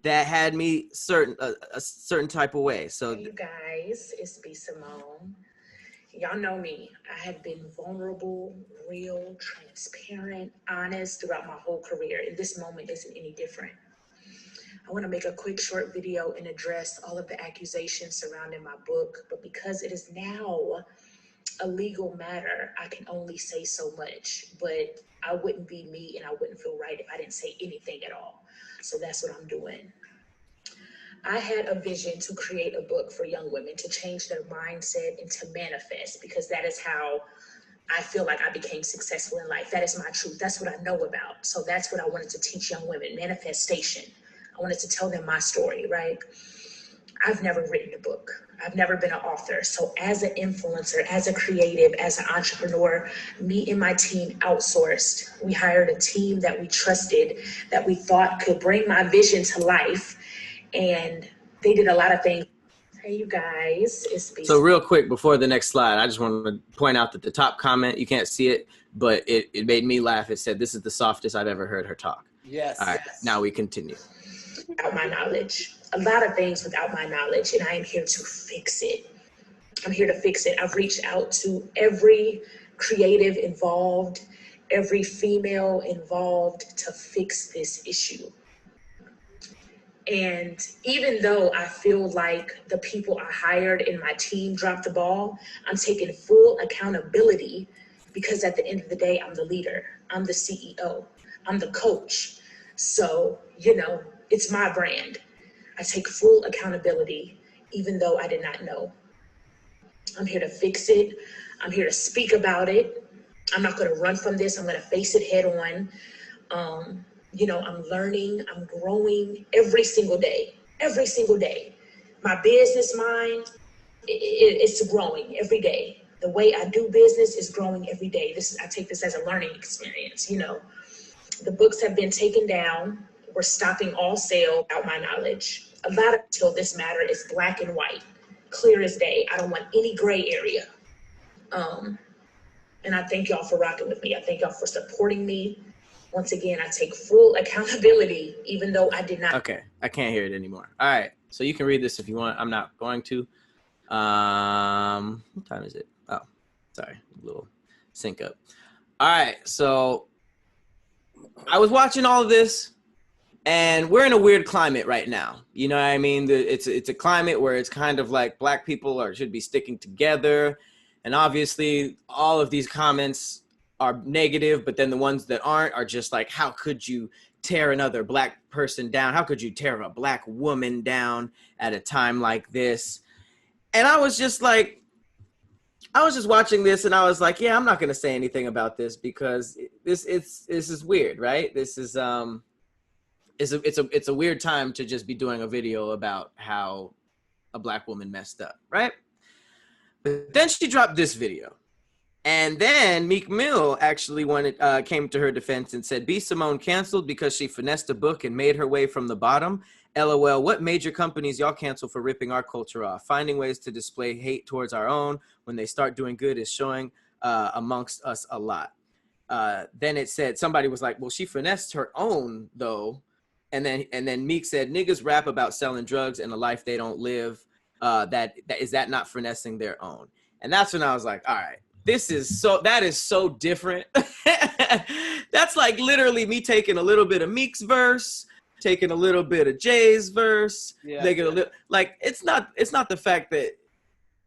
that had me a certain type of way. So Hey, you guys, it's B Simone. Y'all know me. I have been vulnerable, real, transparent, honest throughout my whole career, and this moment isn't any different. I want to make a quick short video and address all of the accusations surrounding my book, but because it is now a legal matter, I can only say so much, but I wouldn't be me and I wouldn't feel right if I didn't say anything at all. So that's what I'm doing. I had a vision to create a book for young women to change their mindset and to manifest, because that is how I feel like I became successful in life. That is my truth. That's what I know about. So that's what I wanted to teach young women, manifestation. I wanted to tell them my story, right? I've never written a book. I've never been an author. So as an influencer, as a creative, as an entrepreneur, me and my team outsourced. We hired a team that we trusted, that we thought could bring my vision to life. And they did a lot of things. Hey, you guys, it's B. So real quick before the next slide, I just want to point out that the top comment, you can't see it, but it made me laugh. It said, "This is the softest I've ever heard her talk." Yes. All right, yes. now we continue. Without my knowledge, a lot of things without my knowledge, and I am here to fix it. I'm here to fix it. I've reached out to every creative involved, every female involved to fix this issue. And even though I feel like the people I hired in my team dropped the ball, I'm taking full accountability, because at the end of the day, I'm the leader, I'm the CEO, I'm the coach. So, it's my brand. I take full accountability, even though I did not know. I'm here to fix it. I'm here to speak about it. I'm not going to run from this. I'm going to face it head on. I'm learning, I'm growing every single day. My business mind, it's growing every day. The way I do business is growing every day. I take this as a learning experience. The books have been taken down. We're stopping all sale without my knowledge. A lot of till this matter is black and white, clear as day. I don't want any gray area. And I thank y'all for rocking with me. I thank y'all for supporting me. Once again, I take full accountability, even though I did not. Okay, I can't hear it anymore. All right, so you can read this if you want. I'm not going to. What time is it? Oh, sorry, a little sync up. All right, so I was watching all of this, and we're in a weird climate right now. You know what I mean? It's a climate where it's kind of like black people should be sticking together, and obviously all of these comments are negative, but then the ones that aren't are just like, how could you tear another black person down? How could you tear a black woman down at a time like this? And I was just watching this, and I was like, yeah, I'm not going to say anything about this, because this is weird, right? This is it's a weird time to just be doing a video about how a black woman messed up, right? But then she dropped this video. And then Meek Mill actually came to her defense and said, B. Simone canceled because she finessed a book and made her way from the bottom. LOL, what major companies y'all cancel for ripping our culture off? Finding ways to display hate towards our own when they start doing good is showing amongst us a lot. Then it said, somebody was like, well, she finessed her own, though. And then Meek said, niggas rap about selling drugs and a life they don't live. Is that not finessing their own? And that's when I was like, all right. That is so different. That's like literally me taking a little bit of Meek's verse, taking a little bit of Jay's verse. It's not the fact that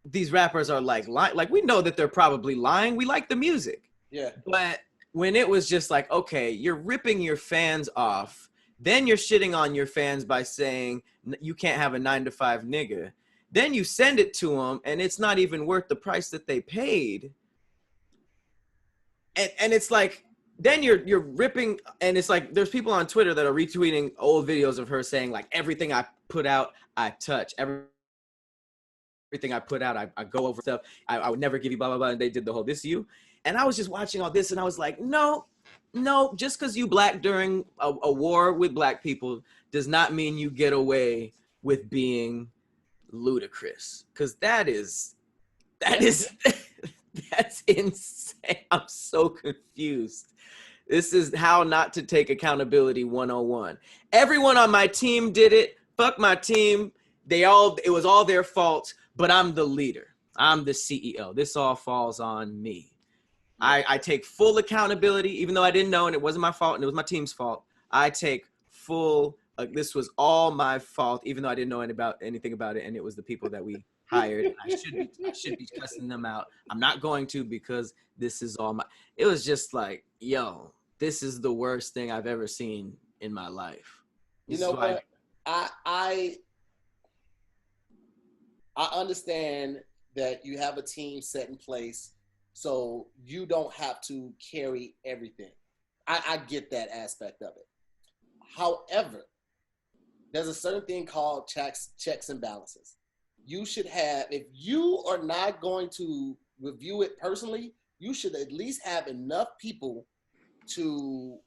these rappers are like we know that they're probably lying. We like the music. Yeah. But when it was just like, okay, you're ripping your fans off, then you're shitting on your fans by saying you can't have a 9-to-5 nigga. Then you send it to them and it's not even worth the price that they paid. And it's like, then you're ripping, and it's like there's people on Twitter that are retweeting old videos of her saying like everything I put out, I touch. Everything I put out, I go over stuff. I would never give you blah blah blah. And they did the whole this you, and I was just watching all this, and I was like, no, just because you black during a war with black people does not mean you get away with being ludicrous, because that's insane. I'm so confused. This is how not to take accountability 101. Everyone on my team did it. Fuck my team. It was all their fault, but I'm the leader. I'm the CEO. This all falls on me. I take full accountability, even though I didn't know and it wasn't my fault and it was my team's fault. I take full, this was all my fault, even though I didn't know anything about it, and it was the people that we hired. I should be cussing them out. I'm not going to, because this is all it was just like, yo, this is the worst thing I've ever seen in my life. You know what? I understand that you have a team set in place, so you don't have to carry everything. I get that aspect of it. However, there's a certain thing called checks and balances. You should have, if you are not going to review it personally, you should at least have enough people to,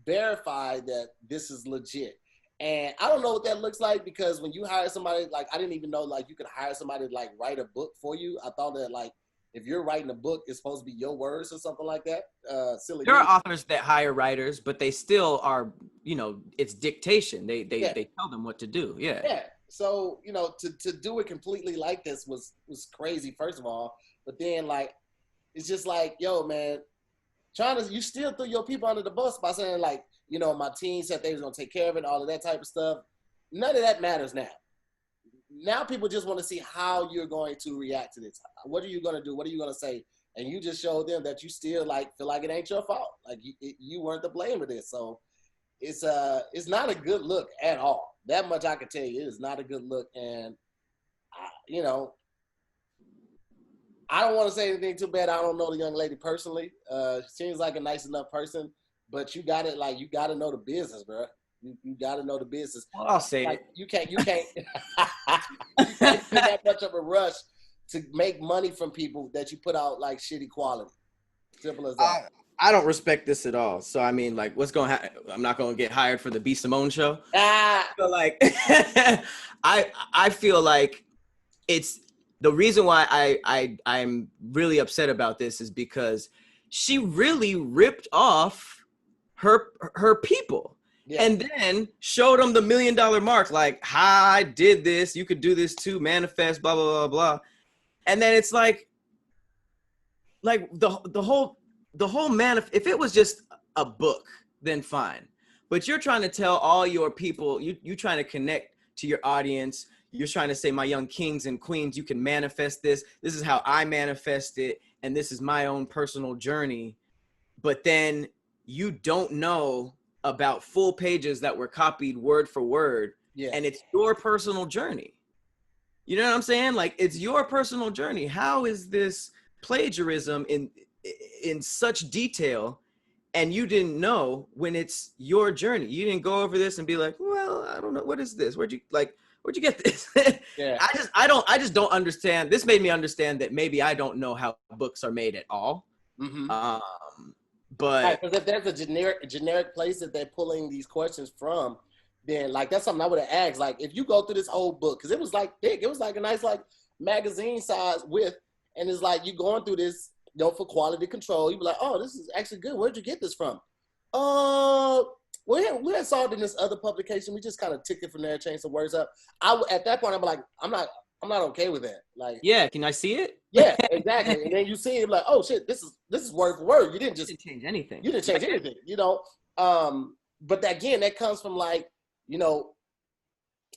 verify that this is legit. And I don't know what that looks like, because when you hire somebody, like, I didn't even know, like, you could hire somebody to, like, write a book for you. I thought that, like, if you're writing a book, it's supposed to be your words or something like that. Silly. There are authors that hire writers, but they still are, it's dictation. They tell them what to do. Yeah. Yeah. So, to do it completely like this was crazy, first of all. But then, like, it's just like, yo, man, you still threw your people under the bus by saying, like, my team said they was going to take care of it, all of that type of stuff. None of that matters now. Now people just want to see how you're going to react to this. What are you going to do? What are you going to say? And you just showed them that you still, like, feel like it ain't your fault. Like, you weren't to blame for this. So it's not a good look at all. That much I can tell you. It is not a good look. And, I don't want to say anything too bad. I don't know the young lady personally. She seems like a nice enough person, but you got to know the business, bro. You got to know the business. Well, I'll say like, it. You can't you can't be that much of a rush to make money from people that you put out like shitty quality. Simple as that. I don't respect this at all. So I mean, like, what's going to happen? I'm not going to get hired for the B. Simone show. So like, I feel like it's the reason why I'm really upset about this is because she really ripped off her people. Yeah. And then showed them the $1 million mark, like, I did this, you could do this too, manifest, blah, blah, blah, blah. And then it's like the whole if it was just a book, then fine. But you're trying to tell all your people, you trying to connect to your audience. You're trying to say, my young kings and queens, you can manifest this. This is how I manifest it. And this is my own personal journey. But then you don't know about full pages that were copied word for word. Yeah. And it's your personal journey. You know what I'm saying? Like, it's your personal journey. How is this plagiarism in such detail, and you didn't know when it's your journey? You didn't go over this and be like, well, I don't know, what is this? Where'd you get this? Yeah. I just don't understand. This made me understand that maybe I don't know how books are made at all. Mm-hmm. But right, if there's a generic place that they're pulling these questions from, then like that's something I would have asked. Like, if you go through this whole book, because it was like thick, it was like a nice like magazine size width, and it's like you going through this, for quality control. You be like, oh, this is actually good. Where'd you get this from? We had saw it in this other publication. We just kind of took it from there, changed some words up. At that point, I'm like, I'm not okay with that. Like, yeah, can I see it? Yeah, exactly. And then you see it like, oh shit, this is word for word. You didn't change anything. You didn't change anything, But again, that comes from like,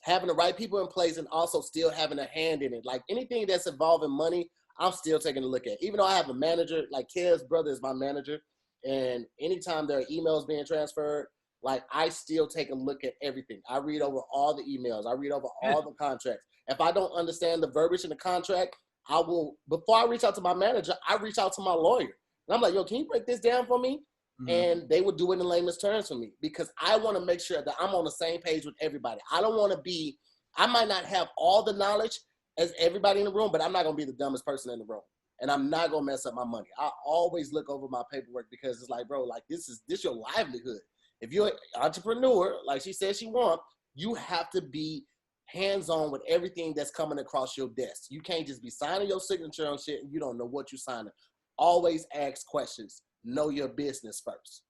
having the right people in place and also still having a hand in it. Like anything that's involving money, I'm still taking a look at. Even though I have a manager, like Kev's brother is my manager, and anytime there are emails being transferred, like I still take a look at everything. I read over all the emails. I read over all the contracts. If I don't understand the verbiage in the contract, I will, before I reach out to my manager, I reach out to my lawyer And I'm like, yo, can you break this down for me? Mm-hmm. And they would do it in layman's terms for me because I want to make sure that I'm on the same page with everybody. I don't want to be, I might not have all the knowledge as everybody in the room, but I'm not going to be the dumbest person in the room. And I'm not going to mess up my money. I always look over my paperwork because it's like, bro, like this your livelihood. If you're an entrepreneur, like she said she wants, you have to be hands-on with everything that's coming across your desk. You can't just be signing your signature on shit and you don't know what you're signing. Always ask questions. Know your business first.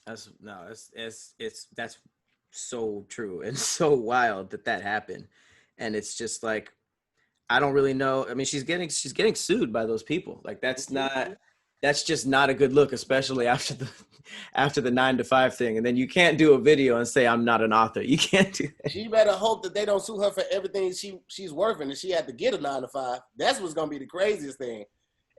That's so true and so wild that happened. And it's just like, I don't really know. I mean, she's getting sued by those people. Like that's just not a good look, especially after the 9 to 5 thing. And then you can't do a video and say, I'm not an author. You can't do that. She better hope that they don't sue her for everything she's working and she had to get a 9 to 5. That's what's going to be the craziest thing.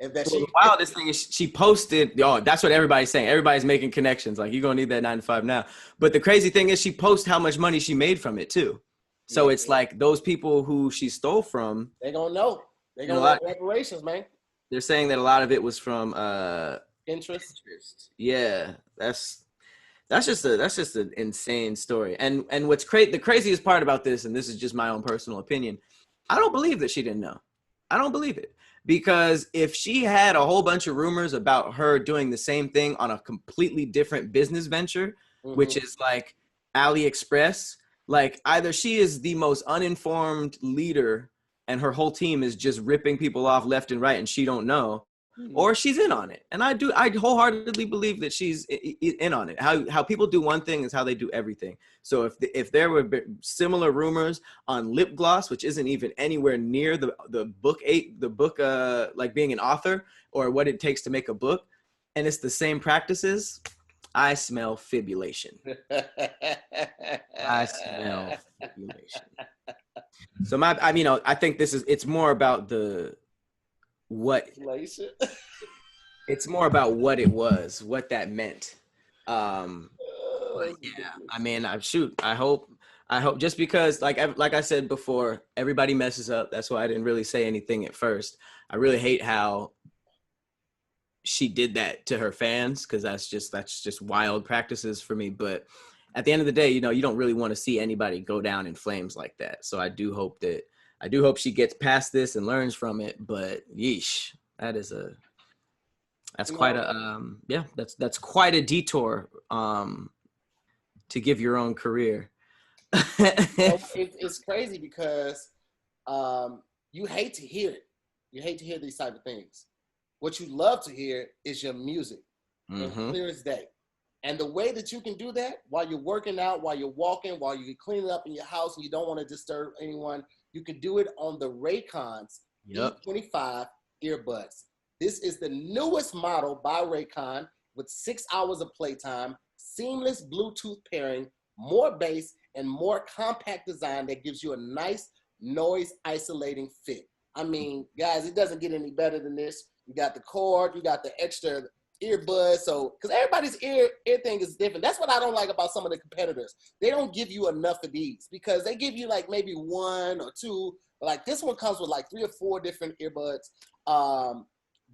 The wildest thing is she posted, that's what everybody's saying. Everybody's making connections. Like, you're going to need that 9 to 5 now. But the crazy thing is she posts how much money she made from it too. So it's like those people who she stole from. They're going to know. They're going to have reparations, man. They're saying that a lot of it was from interest. Yeah, that's just an insane story. And what's the craziest part about this, and this is just my own personal opinion, I don't believe that she didn't know. I don't believe it. Because if she had a whole bunch of rumors about her doing the same thing on a completely different business venture, which is like AliExpress, like either she is the most uninformed leader and her whole team is just ripping people off left and right and she don't know, or she's in on it. And I wholeheartedly believe that she's in on it. How people do one thing is how they do everything. So if there were similar rumors on lip gloss, which isn't even anywhere near the book like being an author or what it takes to make a book, and it's the same practices, I smell fibbulation. I smell fibbulation. So I think it's more about it's more about what it was, what that meant. Yeah, I mean, I hope just because like I said before, everybody messes up. That's why I didn't really say anything at first. I really hate how she did that to her fans because that's just wild practices for me. But at the end of the day, you don't really want to see anybody go down in flames like that. So I do hope she gets past this and learns from it. But yeesh, that's quite a detour to give your own career. It's crazy because you hate to hear it. You hate to hear these type of things. What you love to hear is your music, clear as day. And the way that you can do that while you're working out, while you're walking, while you're cleaning up in your house and you don't want to disturb anyone, you can do it on the Raycon's E25 earbuds. This is the newest model by Raycon with 6 hours of playtime, seamless Bluetooth pairing, more bass, and more compact design that gives you a nice noise isolating fit. I mean, guys, it doesn't get any better than this. You got the cord, you got the extra earbuds. So, because everybody's ear thing is different. That's what I don't like about some of the competitors. They don't give you enough of these because they give you like maybe 1 or 2. Like this one comes with like 3 or 4 different earbuds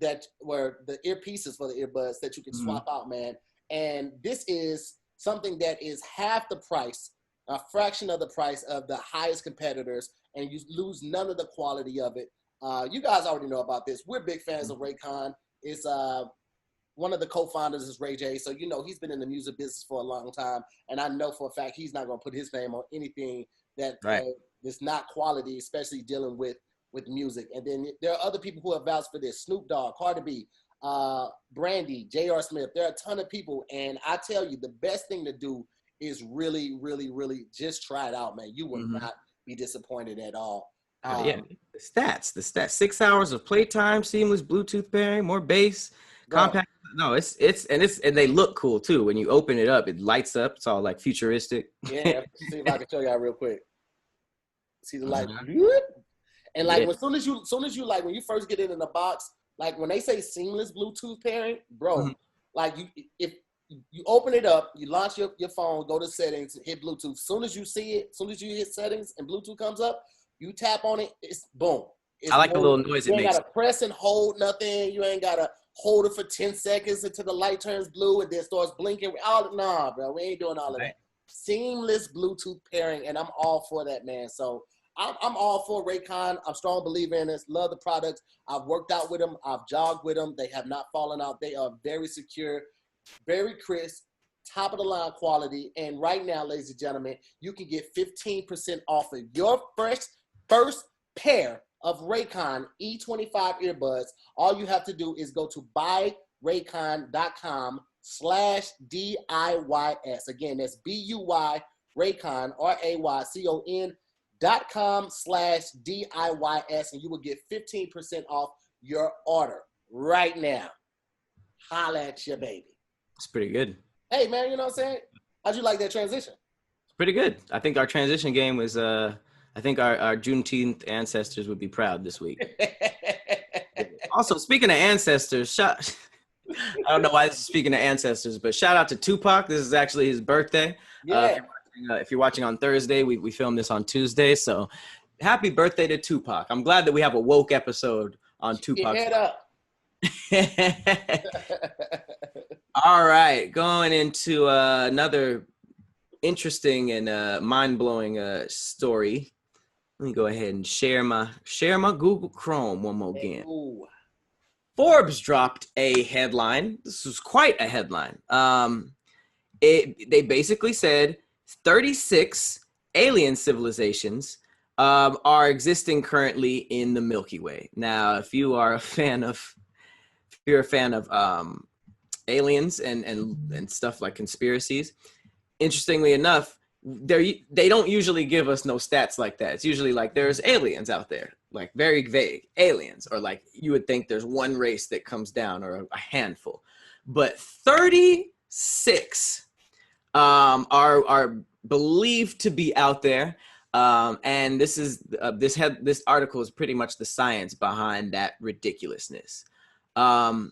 that were the earpieces for the earbuds that you can swap out, man. And this is something that is half the price, a fraction of the price of the highest competitors, and you lose none of the quality of it. You guys already know about this. We're big fans of Raycon. It's one of the co-founders is Ray J. So, he's been in the music business for a long time. And I know for a fact he's not going to put his name on anything that is not quality, especially dealing with music. And then there are other people who have vouched for this. Snoop Dogg, Cardi B, Brandy, J.R. Smith. There are a ton of people. And I tell you, the best thing to do is really, really, really just try it out, man. You will not be disappointed at all. The stats, 6 hours of playtime, seamless Bluetooth pairing, more bass, compact. No, it's and they look cool too. When you open it up, it lights up. It's all like futuristic. Yeah, see if I can show y'all real quick. See the light, and like as soon as you like when you first get it in the box, like when they say seamless Bluetooth pairing, bro, like if you open it up, you launch your phone, go to settings, hit Bluetooth. Soon as you see it, soon as you hit settings and Bluetooth comes up, you tap on it, it's boom. It's I like the little noise it makes. You ain't got to press and hold nothing. You ain't got to hold it for 10 seconds until the light turns blue and then starts blinking. Nah, bro, we ain't doing all of that. Seamless Bluetooth pairing, and I'm all for that, man. So I'm all for Raycon. I'm a strong believer in this. Love the products. I've worked out with them. I've jogged with them. They have not fallen out. They are very secure, very crisp, top of the line quality. And right now, ladies and gentlemen, you can get 15% off of your first pair of Raycon E25 earbuds. All you have to do is go to buyraycon.com/DIYS. Again, that's BUY Raycon, RAYCON.com/DIYS, and you will get 15% off your order right now. Holla at your baby. It's pretty good. Hey, man, you know what I'm saying? How'd you like that transition? It's pretty good. I think our transition game was, I think our Juneteenth ancestors would be proud this week. Also, speaking of ancestors, I don't know why this is speaking of ancestors, but shout out to Tupac. This is actually his birthday. Yeah. If you're watching on Thursday, we filmed this on Tuesday. So happy birthday to Tupac. I'm glad that we have a woke episode on Tupac. Head up. All right, going into another interesting and mind-blowing story. Let me go ahead and share my Google Chrome one more again. Ooh. Forbes dropped a headline. This was quite a headline. They basically said 36 alien civilizations are existing currently in the Milky Way. Now, if you're a fan of aliens and stuff like conspiracies, interestingly enough, they don't usually give us no stats like that. It's usually like there's aliens out there, like very vague aliens, or like you would think there's one race that comes down or a handful, but 36 are believed to be out there. And this article is pretty much the science behind that ridiculousness. So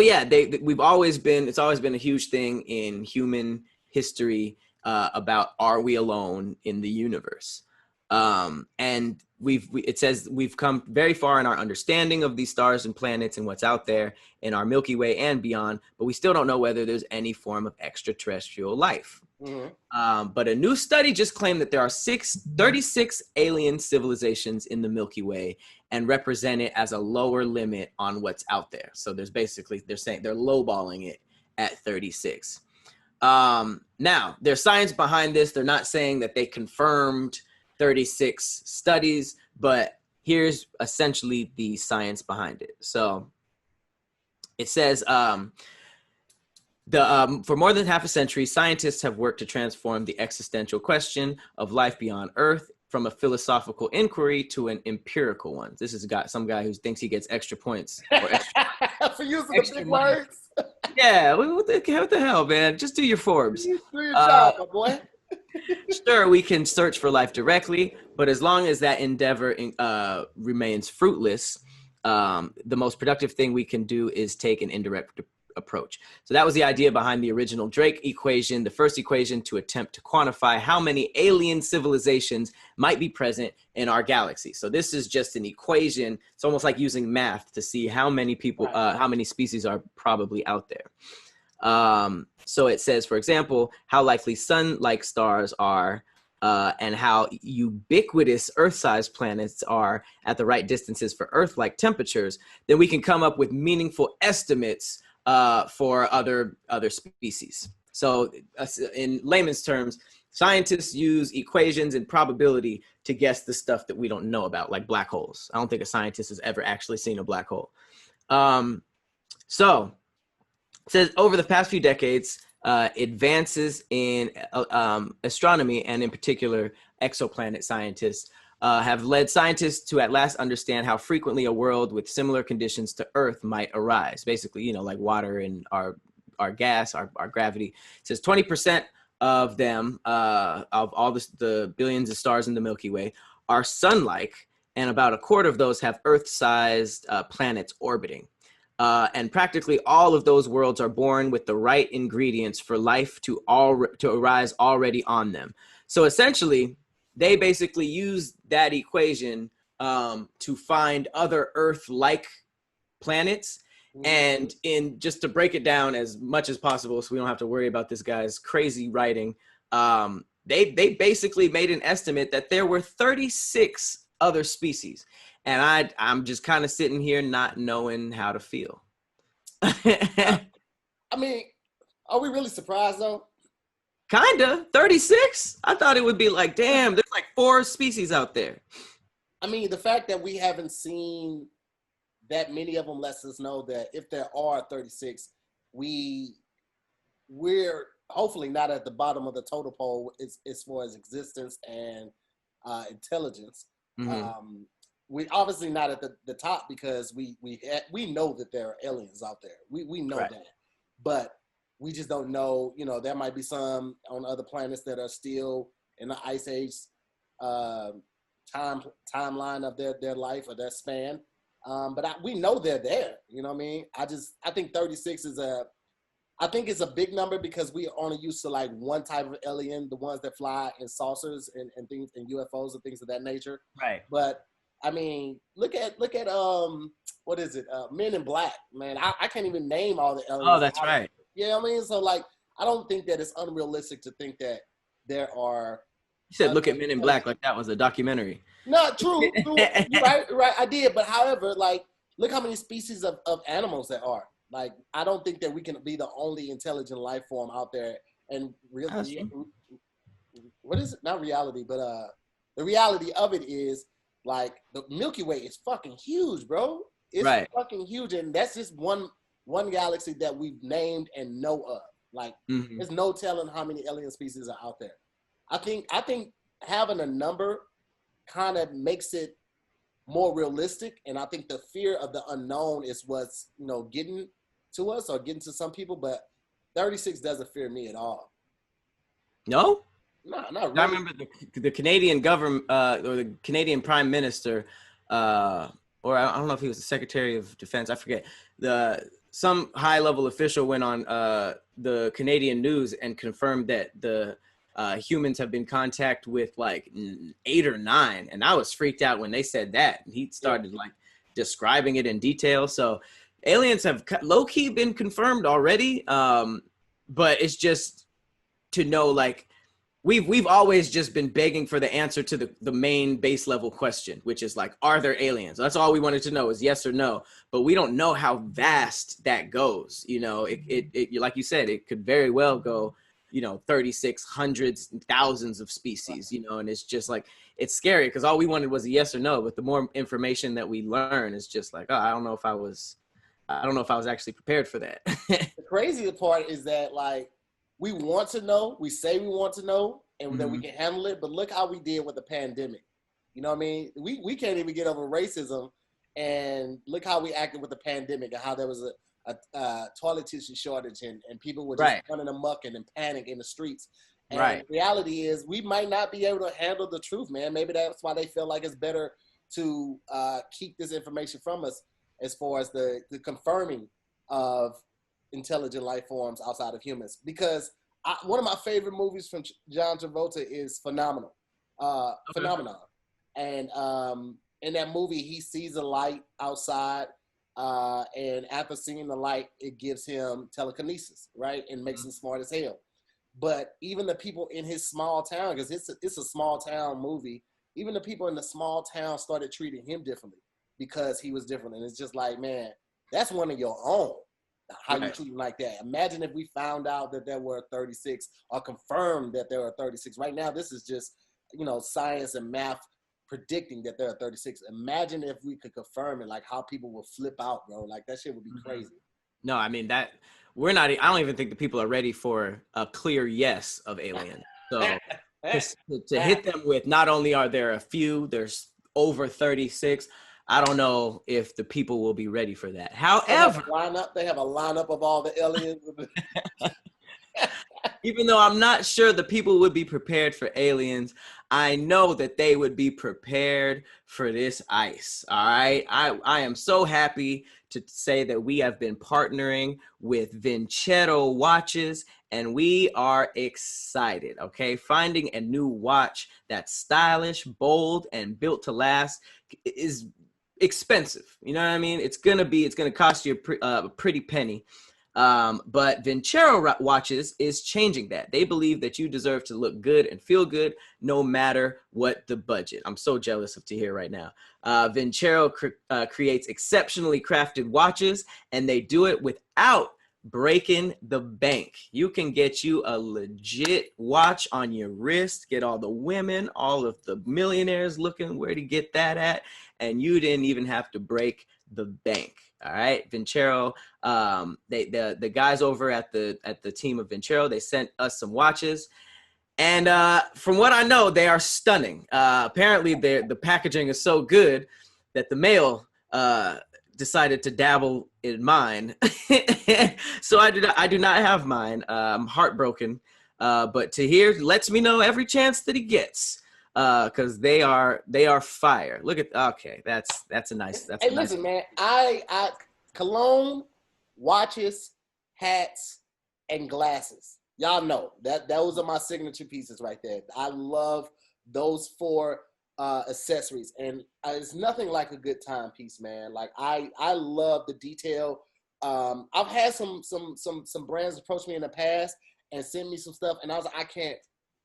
yeah, it's always been a huge thing in human history about, are we alone in the universe? And it says we've come very far in our understanding of these stars and planets and what's out there in our Milky Way and beyond, but we still don't know whether there's any form of extraterrestrial life. Mm-hmm. But a new study just claimed that there are 36 alien civilizations in the Milky Way and represent it as a lower limit on what's out there. So they're saying they're lowballing it at 36. Now, there's science behind this. They're not saying that they confirmed 36 studies, but here's essentially the science behind it. So it says, for more than half a century, scientists have worked to transform the existential question of life beyond Earth from a philosophical inquiry to an empirical one. This has got some guy who thinks he gets extra points or for using the big words. Yeah, what the hell, man? Just do your Forbes. Do your job, my boy. Sure, we can search for life directly, but as long as that endeavor remains fruitless, the most productive thing we can do is take an indirect approach. So that was the idea behind the original Drake equation, the first equation to attempt to quantify how many alien civilizations might be present in our galaxy. So this is just an equation. It's almost like using math to see how many people, how many species are probably out there. So it says, for example, how likely sun-like stars are and how ubiquitous Earth-sized planets are at the right distances for Earth-like temperatures. Then we can come up with meaningful estimates for other species. So in layman's terms, scientists use equations and probability to guess the stuff that we don't know about, like black holes. I don't think a scientist has ever actually seen a black hole. So it says over the past few decades, advances in astronomy and in particular exoplanet scientists have led scientists to at last understand how frequently a world with similar conditions to Earth might arise. Basically, like water and our gas, our gravity. It says 20% of them, of all the billions of stars in the Milky Way, are sun-like, and about a quarter of those have Earth-sized planets orbiting. And practically all of those worlds are born with the right ingredients for life to arise already on them. So essentially, they basically use that equation to find other Earth-like planets And in just to break it down as much as possible, so we don't have to worry about this guy's crazy writing, they basically made an estimate that there were 36 other species, and I'm just kind of sitting here not knowing how to feel. I mean, are we really surprised though? Kinda. 36? I thought it would be like, damn, there's like 4 species out there. I mean, the fact that we haven't seen that many of them lets us know that if there are 36, we're hopefully not at the bottom of the totem pole as far as existence and intelligence. Mm-hmm. We obviously not at the top because we know that there are aliens out there. We know Right. that, but we just don't know. You know, there might be some on other planets that are still in the ice age timeline of their life or their span. But we know they're there. You know what I mean? I think 36 is I think it's a big number because we are only used to like one type of alien, the ones that fly in saucers and things and UFOs and things of that nature. Right. But I mean, look at what is it? Men in Black, man. I can't even name all the aliens. Oh, that's right. Yeah, you know what I mean? So like, I don't think that it's unrealistic to think that there are. You said look at Men in Black like that was a documentary. No, true. You're right. I did. But however, like, look how many species of animals there are. Like, I don't think that we can be the only intelligent life form out there. And really, what is it? Not reality, but the reality of it is like the Milky Way is fucking huge, bro. It's right. fucking huge, and that's just one galaxy that we've named and know of. Like, there's no telling how many alien species are out there. I think having a number kind of makes it more realistic, and I think the fear of the unknown is what's getting to us or getting to some people. But 36 doesn't fear me at all. No, not really. I remember the Canadian government or the Canadian Prime Minister, or I don't know if he was the Secretary of Defense. I forget. Some high level official went on the Canadian news and confirmed that the humans have been in contact with like 8 or 9, and I was freaked out when they said that. He started like describing it in detail. So aliens have low-key been confirmed already, but it's just to know, like, we've always just been begging for the answer to the main base level question, which is like, are there aliens? That's all we wanted to know, is yes or no. But we don't know how vast that goes. It like you said, it could very well go 36 hundreds and thousands of species, and it's just like, it's scary because all we wanted was a yes or no. But the more information that we learn, is just like, I don't know if I was actually prepared for that. The crazy part is that, like, we want to know, we say we want to know, and that we can handle it, but look how we did with the pandemic. You know what I mean? We can't even get over racism, and look how we acted with the pandemic, and how there was a toilet tissue shortage, and people were just running amok and in panic in the streets. And the reality is, we might not be able to handle the truth, man. Maybe that's why they feel like it's better to keep this information from us, as far as the confirming of intelligent life forms outside of humans. Because one of my favorite movies from John Travolta is Phenomenon. And in that movie, he sees a light outside, and after seeing the light, it gives him telekinesis, right? And makes him smart as hell. But even the people in his small town, because it's a small town movie, even the people in the small town started treating him differently because he was different. And it's just like, man, that's one of your own. How you treat him like that? Imagine if we found out that there were 36, or confirmed that there were 36. Right now, this is just, science and math predicting that there are 36. Imagine if we could confirm it, like how people would flip out, bro. Like, that shit would be crazy. No, I mean, I don't even think the people are ready for a clear yes of aliens. So to hit them with, not only are there a few, there's over 36. I don't know if the people will be ready for that. However, they have a lineup of all the aliens. Even though I'm not sure the people would be prepared for aliens, I know that they would be prepared for this ice. All right. I am so happy to say that we have been partnering with Vincero Watches, and we are excited. Okay. Finding a new watch that's stylish, bold, and built to last is expensive. You know what I mean? It's gonna cost you a pretty penny. But Vincero watches is changing that. They believe that you deserve to look good and feel good no matter what the budget. I'm so jealous of Tahir right now. Vincero creates exceptionally crafted watches, and they do it without breaking the bank. You can get you a legit watch on your wrist, get all the women, all of the millionaires looking where to get that at, and you didn't even have to break the bank. All right, Vincero, the guys over at the team of Vincero, they sent us some watches, and from what I know, they are stunning. Apparently, the packaging is so good that the mail decided to dabble in mine. So I do not have mine. I'm heartbroken. But Tahir lets me know every chance that he gets, because they are fire. Look at, okay, that's a nice. Hey, listen, man, I cologne, watches, hats, and glasses. Y'all know that those are my signature pieces right there. I love those 4 accessories, and it's nothing like a good timepiece, man. Like I love the detail. I've had some brands approach me in the past and send me some stuff, and I was like,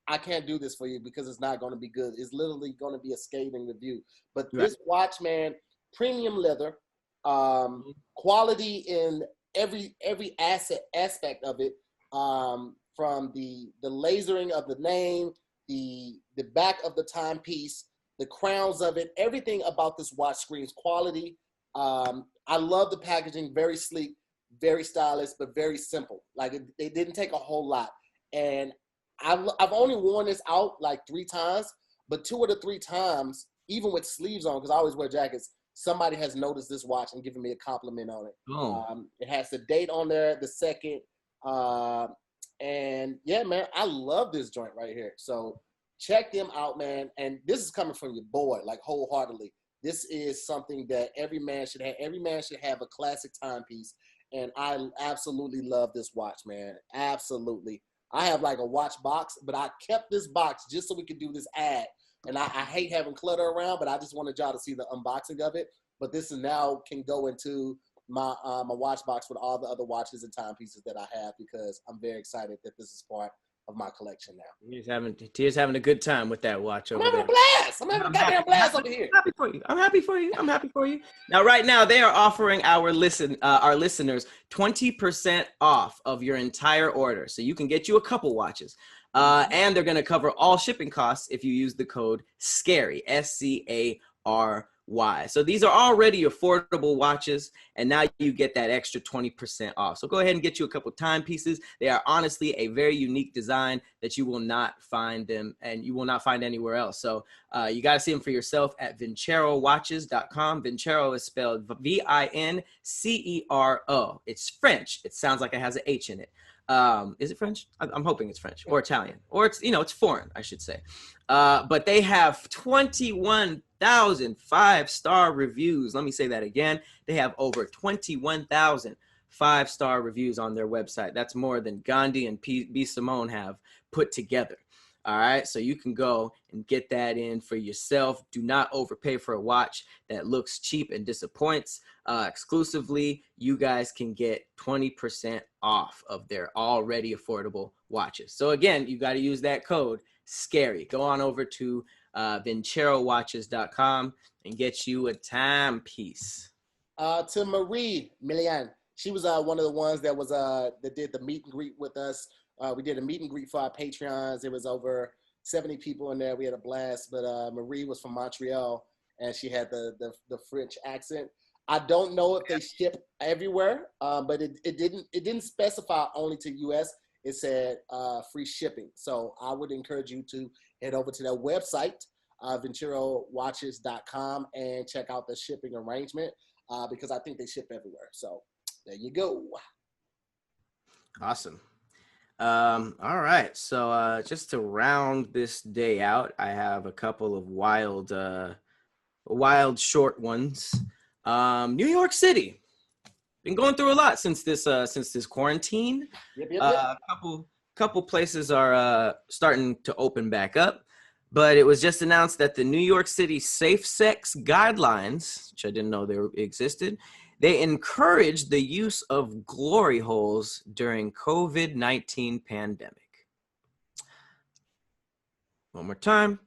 I can't do this for you because it's not going to be good. It's literally going to be a scathing review. But this watch, man, premium leather, quality in every aspect of it, from the lasering of the name, the back of the timepiece, the crowns of it, everything about this watch screams quality. I love the packaging, very sleek, very stylish, but very simple. Like it didn't take a whole lot. And I've only worn this out like 3 times, but 2 of the 3 times, even with sleeves on, because I always wear jackets, somebody has noticed this watch and given me a compliment on it. Oh. It has the date on there, the second. And yeah, man, I love this joint right here. So check them out, man. And this is coming from your boy, like wholeheartedly. This is something that every man should have. Every man should have a classic timepiece. And I absolutely love this watch, man. Absolutely. I have like a watch box, but I kept this box just so we could do this ad. And I hate having clutter around, but I just wanted y'all to see the unboxing of it. But this is now can go into my my watch box with all the other watches and timepieces that I have, because I'm very excited that this is part of my collection now. Tahir's having a good time with that watch over there. I'm having a blast. I'm having a goddamn blast over here. I'm happy for you. I'm happy for you. Now, right now, they are offering our listeners 20% off of your entire order. So you can get you a couple watches. And they're going to cover all shipping costs if you use the code SCARY, SCARY. So these are already affordable watches, and now you get that extra 20% off. So go ahead and get you a couple timepieces. They are honestly a very unique design that you will not find them, and you will not find anywhere else. So you got to see them for yourself at vincerowatches.com. Vincero is spelled Vincero. It's French. It sounds like it has an H in it. Is it French? I'm hoping it's French or Italian, or it's foreign, I should say. But they have 21,000 5-star reviews. Let me say that again. They have over 21,000 5-star reviews on their website. That's more than Gandhi and Simone have put together. All right, so you can go and get that in for yourself. Do not overpay for a watch that looks cheap and disappoints. Exclusively, you guys can get 20% off of their already affordable watches. So again, you got to use that code SCARY. Go on over to vincerowatches.com and get you a timepiece. To Marie Milian, she was one of the ones that was that did the meet and greet with us. We did a meet and greet for our Patreons. It was over 70 people in there. We had a blast. But Marie was from Montreal, and she had the French accent. I don't know if they ship everywhere, but it didn't specify only to U.S. It said free shipping. So I would encourage you to head over to their website, vincerowatches.com, and check out the shipping arrangement, because I think they ship everywhere. So there you go. Awesome. All right. So just to round this day out, I have a couple of wild short ones. New York City. Been going through a lot since this quarantine. Yep. Couple places are starting to open back up, But it was just announced that the New York City safe sex guidelines, which I didn't know they existed, they encourage the use of glory holes during COVID-19 pandemic. One more time.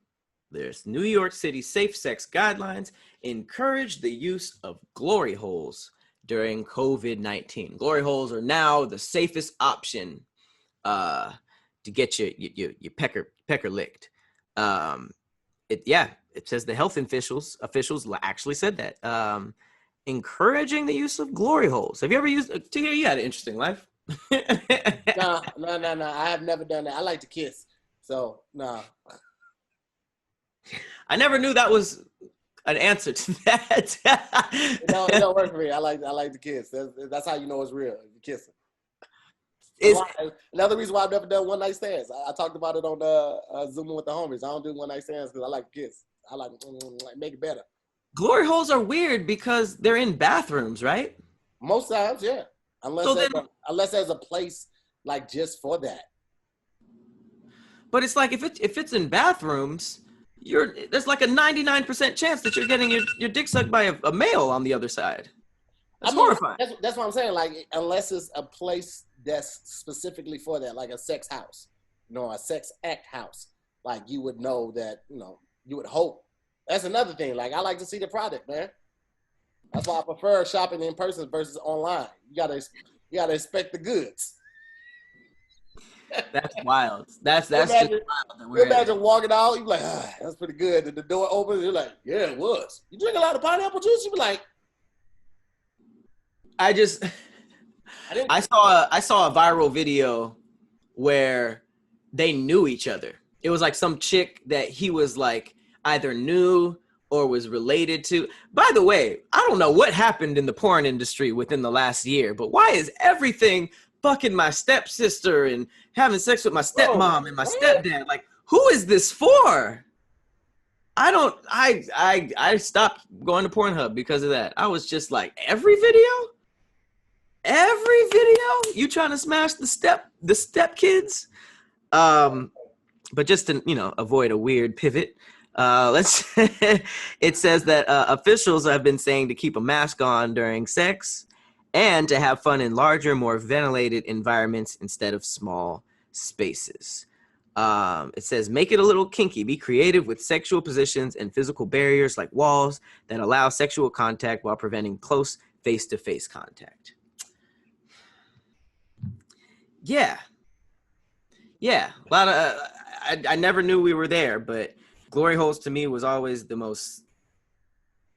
There's New York City safe sex guidelines encourage the use of glory holes during COVID-19. Glory holes are now the safest option to get your pecker licked. It says the health officials actually said that. Encouraging the use of glory holes. Have you ever used? Tahir, you had an interesting life. No. I have never done that. I like to kiss, so no. I never knew that was an answer to that. It don't work for me. I like to kiss. That's how you know it's real. You kiss it. Another reason why I've never done one night stands. I talked about it on Zooming with the homies. I don't do one night stands because I like to kiss. I like make it better. Glory holes are weird because they're in bathrooms, right? Most times, yeah. Unless there's a place like just for that. But it's like if it's in bathrooms, there's like a 99% chance that you're getting your dick sucked by a male on the other side. That's horrifying. That's what I'm saying. Like, unless it's a place that's specifically for that, like a sex house, a sex act house, like you would know that, you would hope. That's another thing. Like, I like to see the product, man. That's why I prefer shopping in person versus online. You gotta expect the goods. That's wild. That's just wild. Imagine walking out, you be like, that's pretty good. And the door opens, you're like, yeah, it was. You drink a lot of pineapple juice? You be like, I saw a viral video where they knew each other. It was like some chick that he was like either knew or was related to. By the way, I don't know what happened in the porn industry within the last year, but why is everything fucking my stepsister and having sex with my stepmom and my stepdad? Like, who is this for? I stopped going to Pornhub because of that. I was just like, every video? You trying to smash the step kids? But just to, avoid a weird pivot, it says that officials have been saying to keep a mask on during sex and to have fun in larger, more ventilated environments instead of small spaces. It says, make it a little kinky. Be creative with sexual positions and physical barriers like walls that allow sexual contact while preventing close face-to-face contact. Yeah. A lot of, I never knew we were there, but glory holes to me was always the most,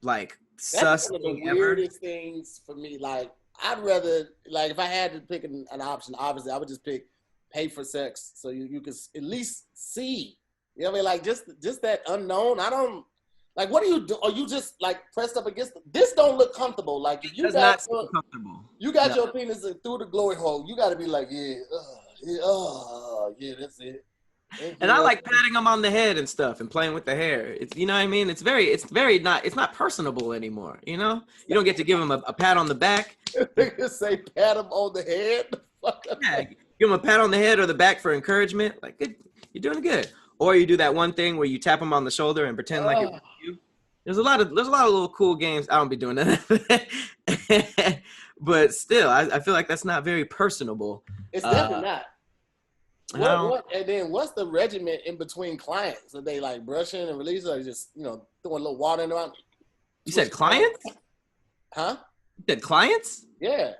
like, sus thing ever. That's one of the weirdest things for me. Like, I'd rather, like, if I had to pick an option, obviously, I would just pick pay for sex so you could at least see. You know what I mean? Like, just that unknown. I don't, like, what do you do? Are you just, like, pressed up against this? Don't look comfortable. Like, if you got your penis through the glory hole, you got to be like, that's it. And I like patting them on the head and stuff and playing with the hair. It's, you know what I mean? It's not personable anymore. You don't get to give them a pat on the back. Say pat them on the head. Yeah, give them a pat on the head or the back for encouragement. Like, good, you're doing good. Or you do that one thing where you tap them on the shoulder and pretend like it was you. There's a lot of little cool games. I don't be doing that. But still, I feel like that's not very personable. It's definitely not. And then what's the regimen in between clients? Are they like brushing and releasing, or just throwing a little water in them? You said clients? Huh? You said clients? Yeah.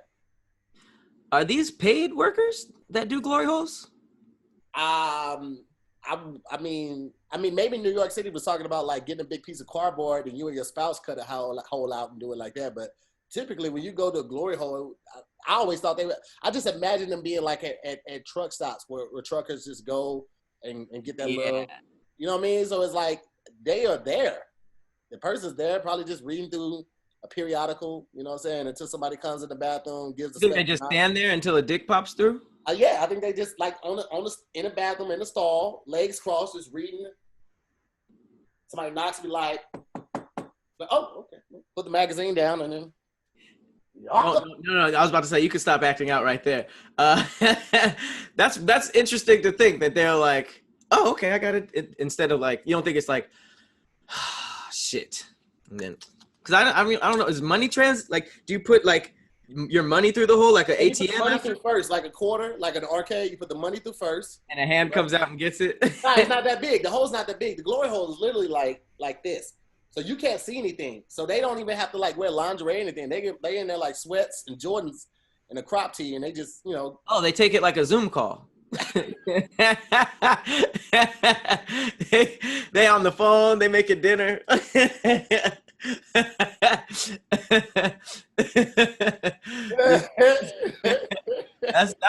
Are these paid workers that do glory holes? I mean, maybe New York City was talking about like getting a big piece of cardboard and you and your spouse cut a hole out and do it like that. But typically, when you go to a glory hole, I always thought I just imagine them being like at truck stops where truckers just go and get that little, you know what I mean? So it's like they are there. The person's there, probably just reading through a periodical, you know what I'm saying, until somebody comes in the bathroom, gives the. You think they just stand there until a dick pops through? Yeah, I think they just like in the bathroom, in the stall, legs crossed, just reading. Somebody knocks me like, oh, okay. Put the magazine down and then. Oh, no, I was about to say you could stop acting out right there. That's interesting to think that they're like, Oh, okay. I got it. Instead of like, you don't think it's like, shit. And then, because I mean, I don't know. Is money like, do you put like your money through the hole like an And you put the ATM money after? through first, like a quarter, like an arcade. You put the money through first. And a hand comes out and gets it? No, it's not that big. The hole's not that big. The glory hole is literally like this. So you can't see anything. So they don't even have to like wear lingerie or anything. They in there like sweats and Jordans and a crop tee, and they just, you know. Oh, they take it like a Zoom call. they on the phone, they making dinner. That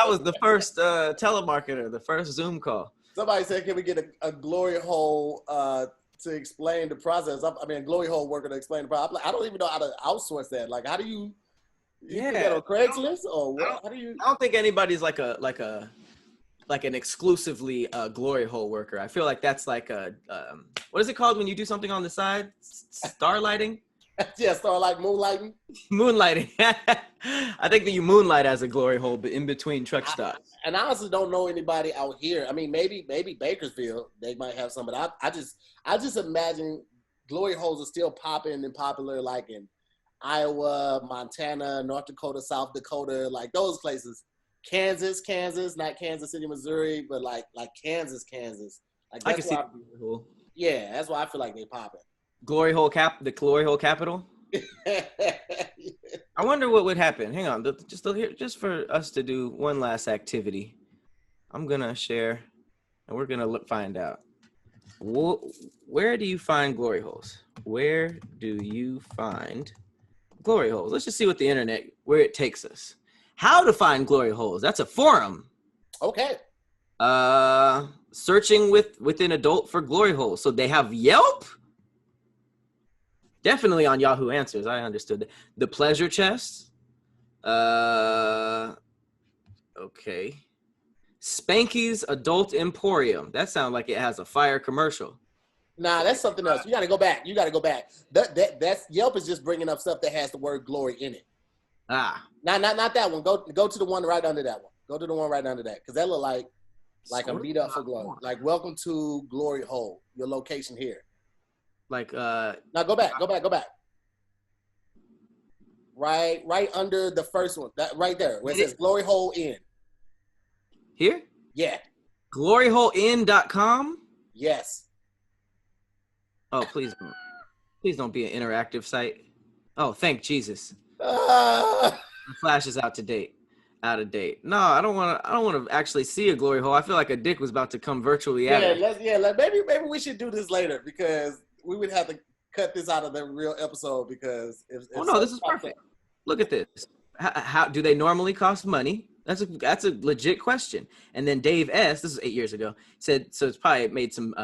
was the first telemarketer, the first Zoom call. Somebody said, can we get a glory hole to explain the process? I mean, a glory hole worker to explain the process. I don't even know how to outsource that. Like, how do you put that on Craigslist or what? How do you? I don't think anybody's like an exclusively glory hole worker. I feel like that's like a what is it called when you do something on the side? Starlighting? Yeah, starlight, moonlighting. Moonlighting. I think that you moonlight as a glory hole, but in between truck stops. And I honestly don't know anybody out here. I mean, maybe Bakersfield, they might have some, but I just imagine glory holes are still popping and popular, like in Iowa, Montana, North Dakota, South Dakota, like those places. Kansas, not Kansas City, Missouri, but like Kansas. Like I can see. Yeah, that's why I feel like they popping. The glory hole capital. I wonder what would happen. Hang on, just for us to do one last activity. I'm gonna share, and we're gonna find out. Where do you find glory holes? Where do you find glory holes? Let's just see what the internet, where it takes us. How to find glory holes? That's a forum. Okay. Searching within adult for glory holes. So they have Yelp. Definitely on Yahoo Answers. I understood that. The Pleasure Chest. Okay. Spanky's Adult Emporium. That sounds like it has a fire commercial. Nah, that's something else. You got to go back. That's Yelp is just bringing up stuff that has the word glory in it. Ah. Not that one. Go to the one right under that one. Go to the one right under that, because that look like a beat up for glory. Like, welcome to Glory Hole. Your location here. Like now go back. Right under the first one. That right there where it says Glory Hole Inn. Here? Yeah. Gloryholeinn.com? Yes. Oh, please don't be an interactive site. Oh, thank Jesus. The Flash is out of date. No, I don't want to actually see a glory hole. I feel like a dick was about to come virtually at it. Maybe we should do this later, because we would have to cut this out of the real episode, because if this is perfect. Look at this. How do they normally cost money? That's a legit question. And then Dave S., this is 8 years ago, said, so it's probably made some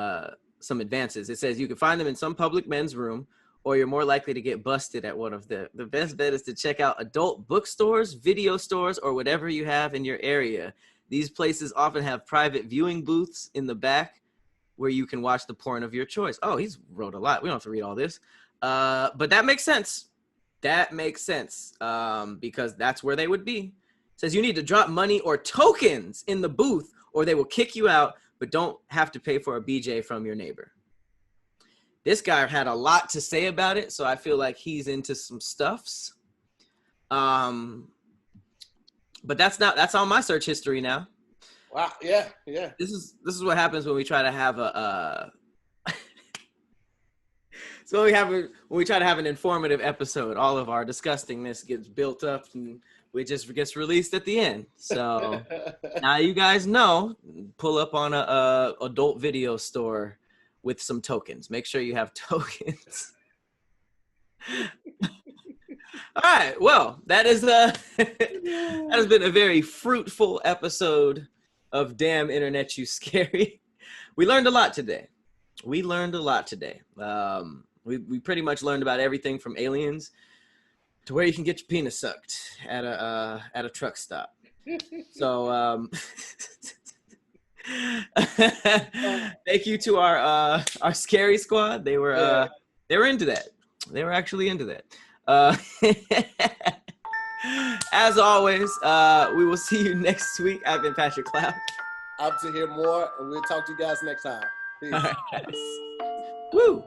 advances. It says you can find them in some public men's room, or you're more likely to get busted at one of the best bet is to check out adult bookstores, video stores, or whatever you have in your area. These places often have private viewing booths in the back where you can watch the porn of your choice. Oh, he's wrote a lot. We don't have to read all this. But that makes sense. Because that's where they would be. It says you need to drop money or tokens in the booth, or they will kick you out, but don't have to pay for a BJ from your neighbor. This guy had a lot to say about it, so I feel like he's into some stuffs. But that's on my search history now. Wow, yeah. This is what happens when we try to have a so when we try to have an informative episode. All of our disgustingness gets built up and it just gets released at the end. So now you guys know, pull up on a adult video store with some tokens. Make sure you have tokens. All right. Well, that has been a very fruitful episode of Damn Internet You Scary. We learned a lot today. We pretty much learned about everything from aliens to where you can get your penis sucked at a truck stop. So thank you to our scary squad. They were into that. They were actually into that. As always, we will see you next week. I've been Patrick Cloud. I'm Tahir more, and we'll talk to you guys next time. Peace. All right, guys. Woo!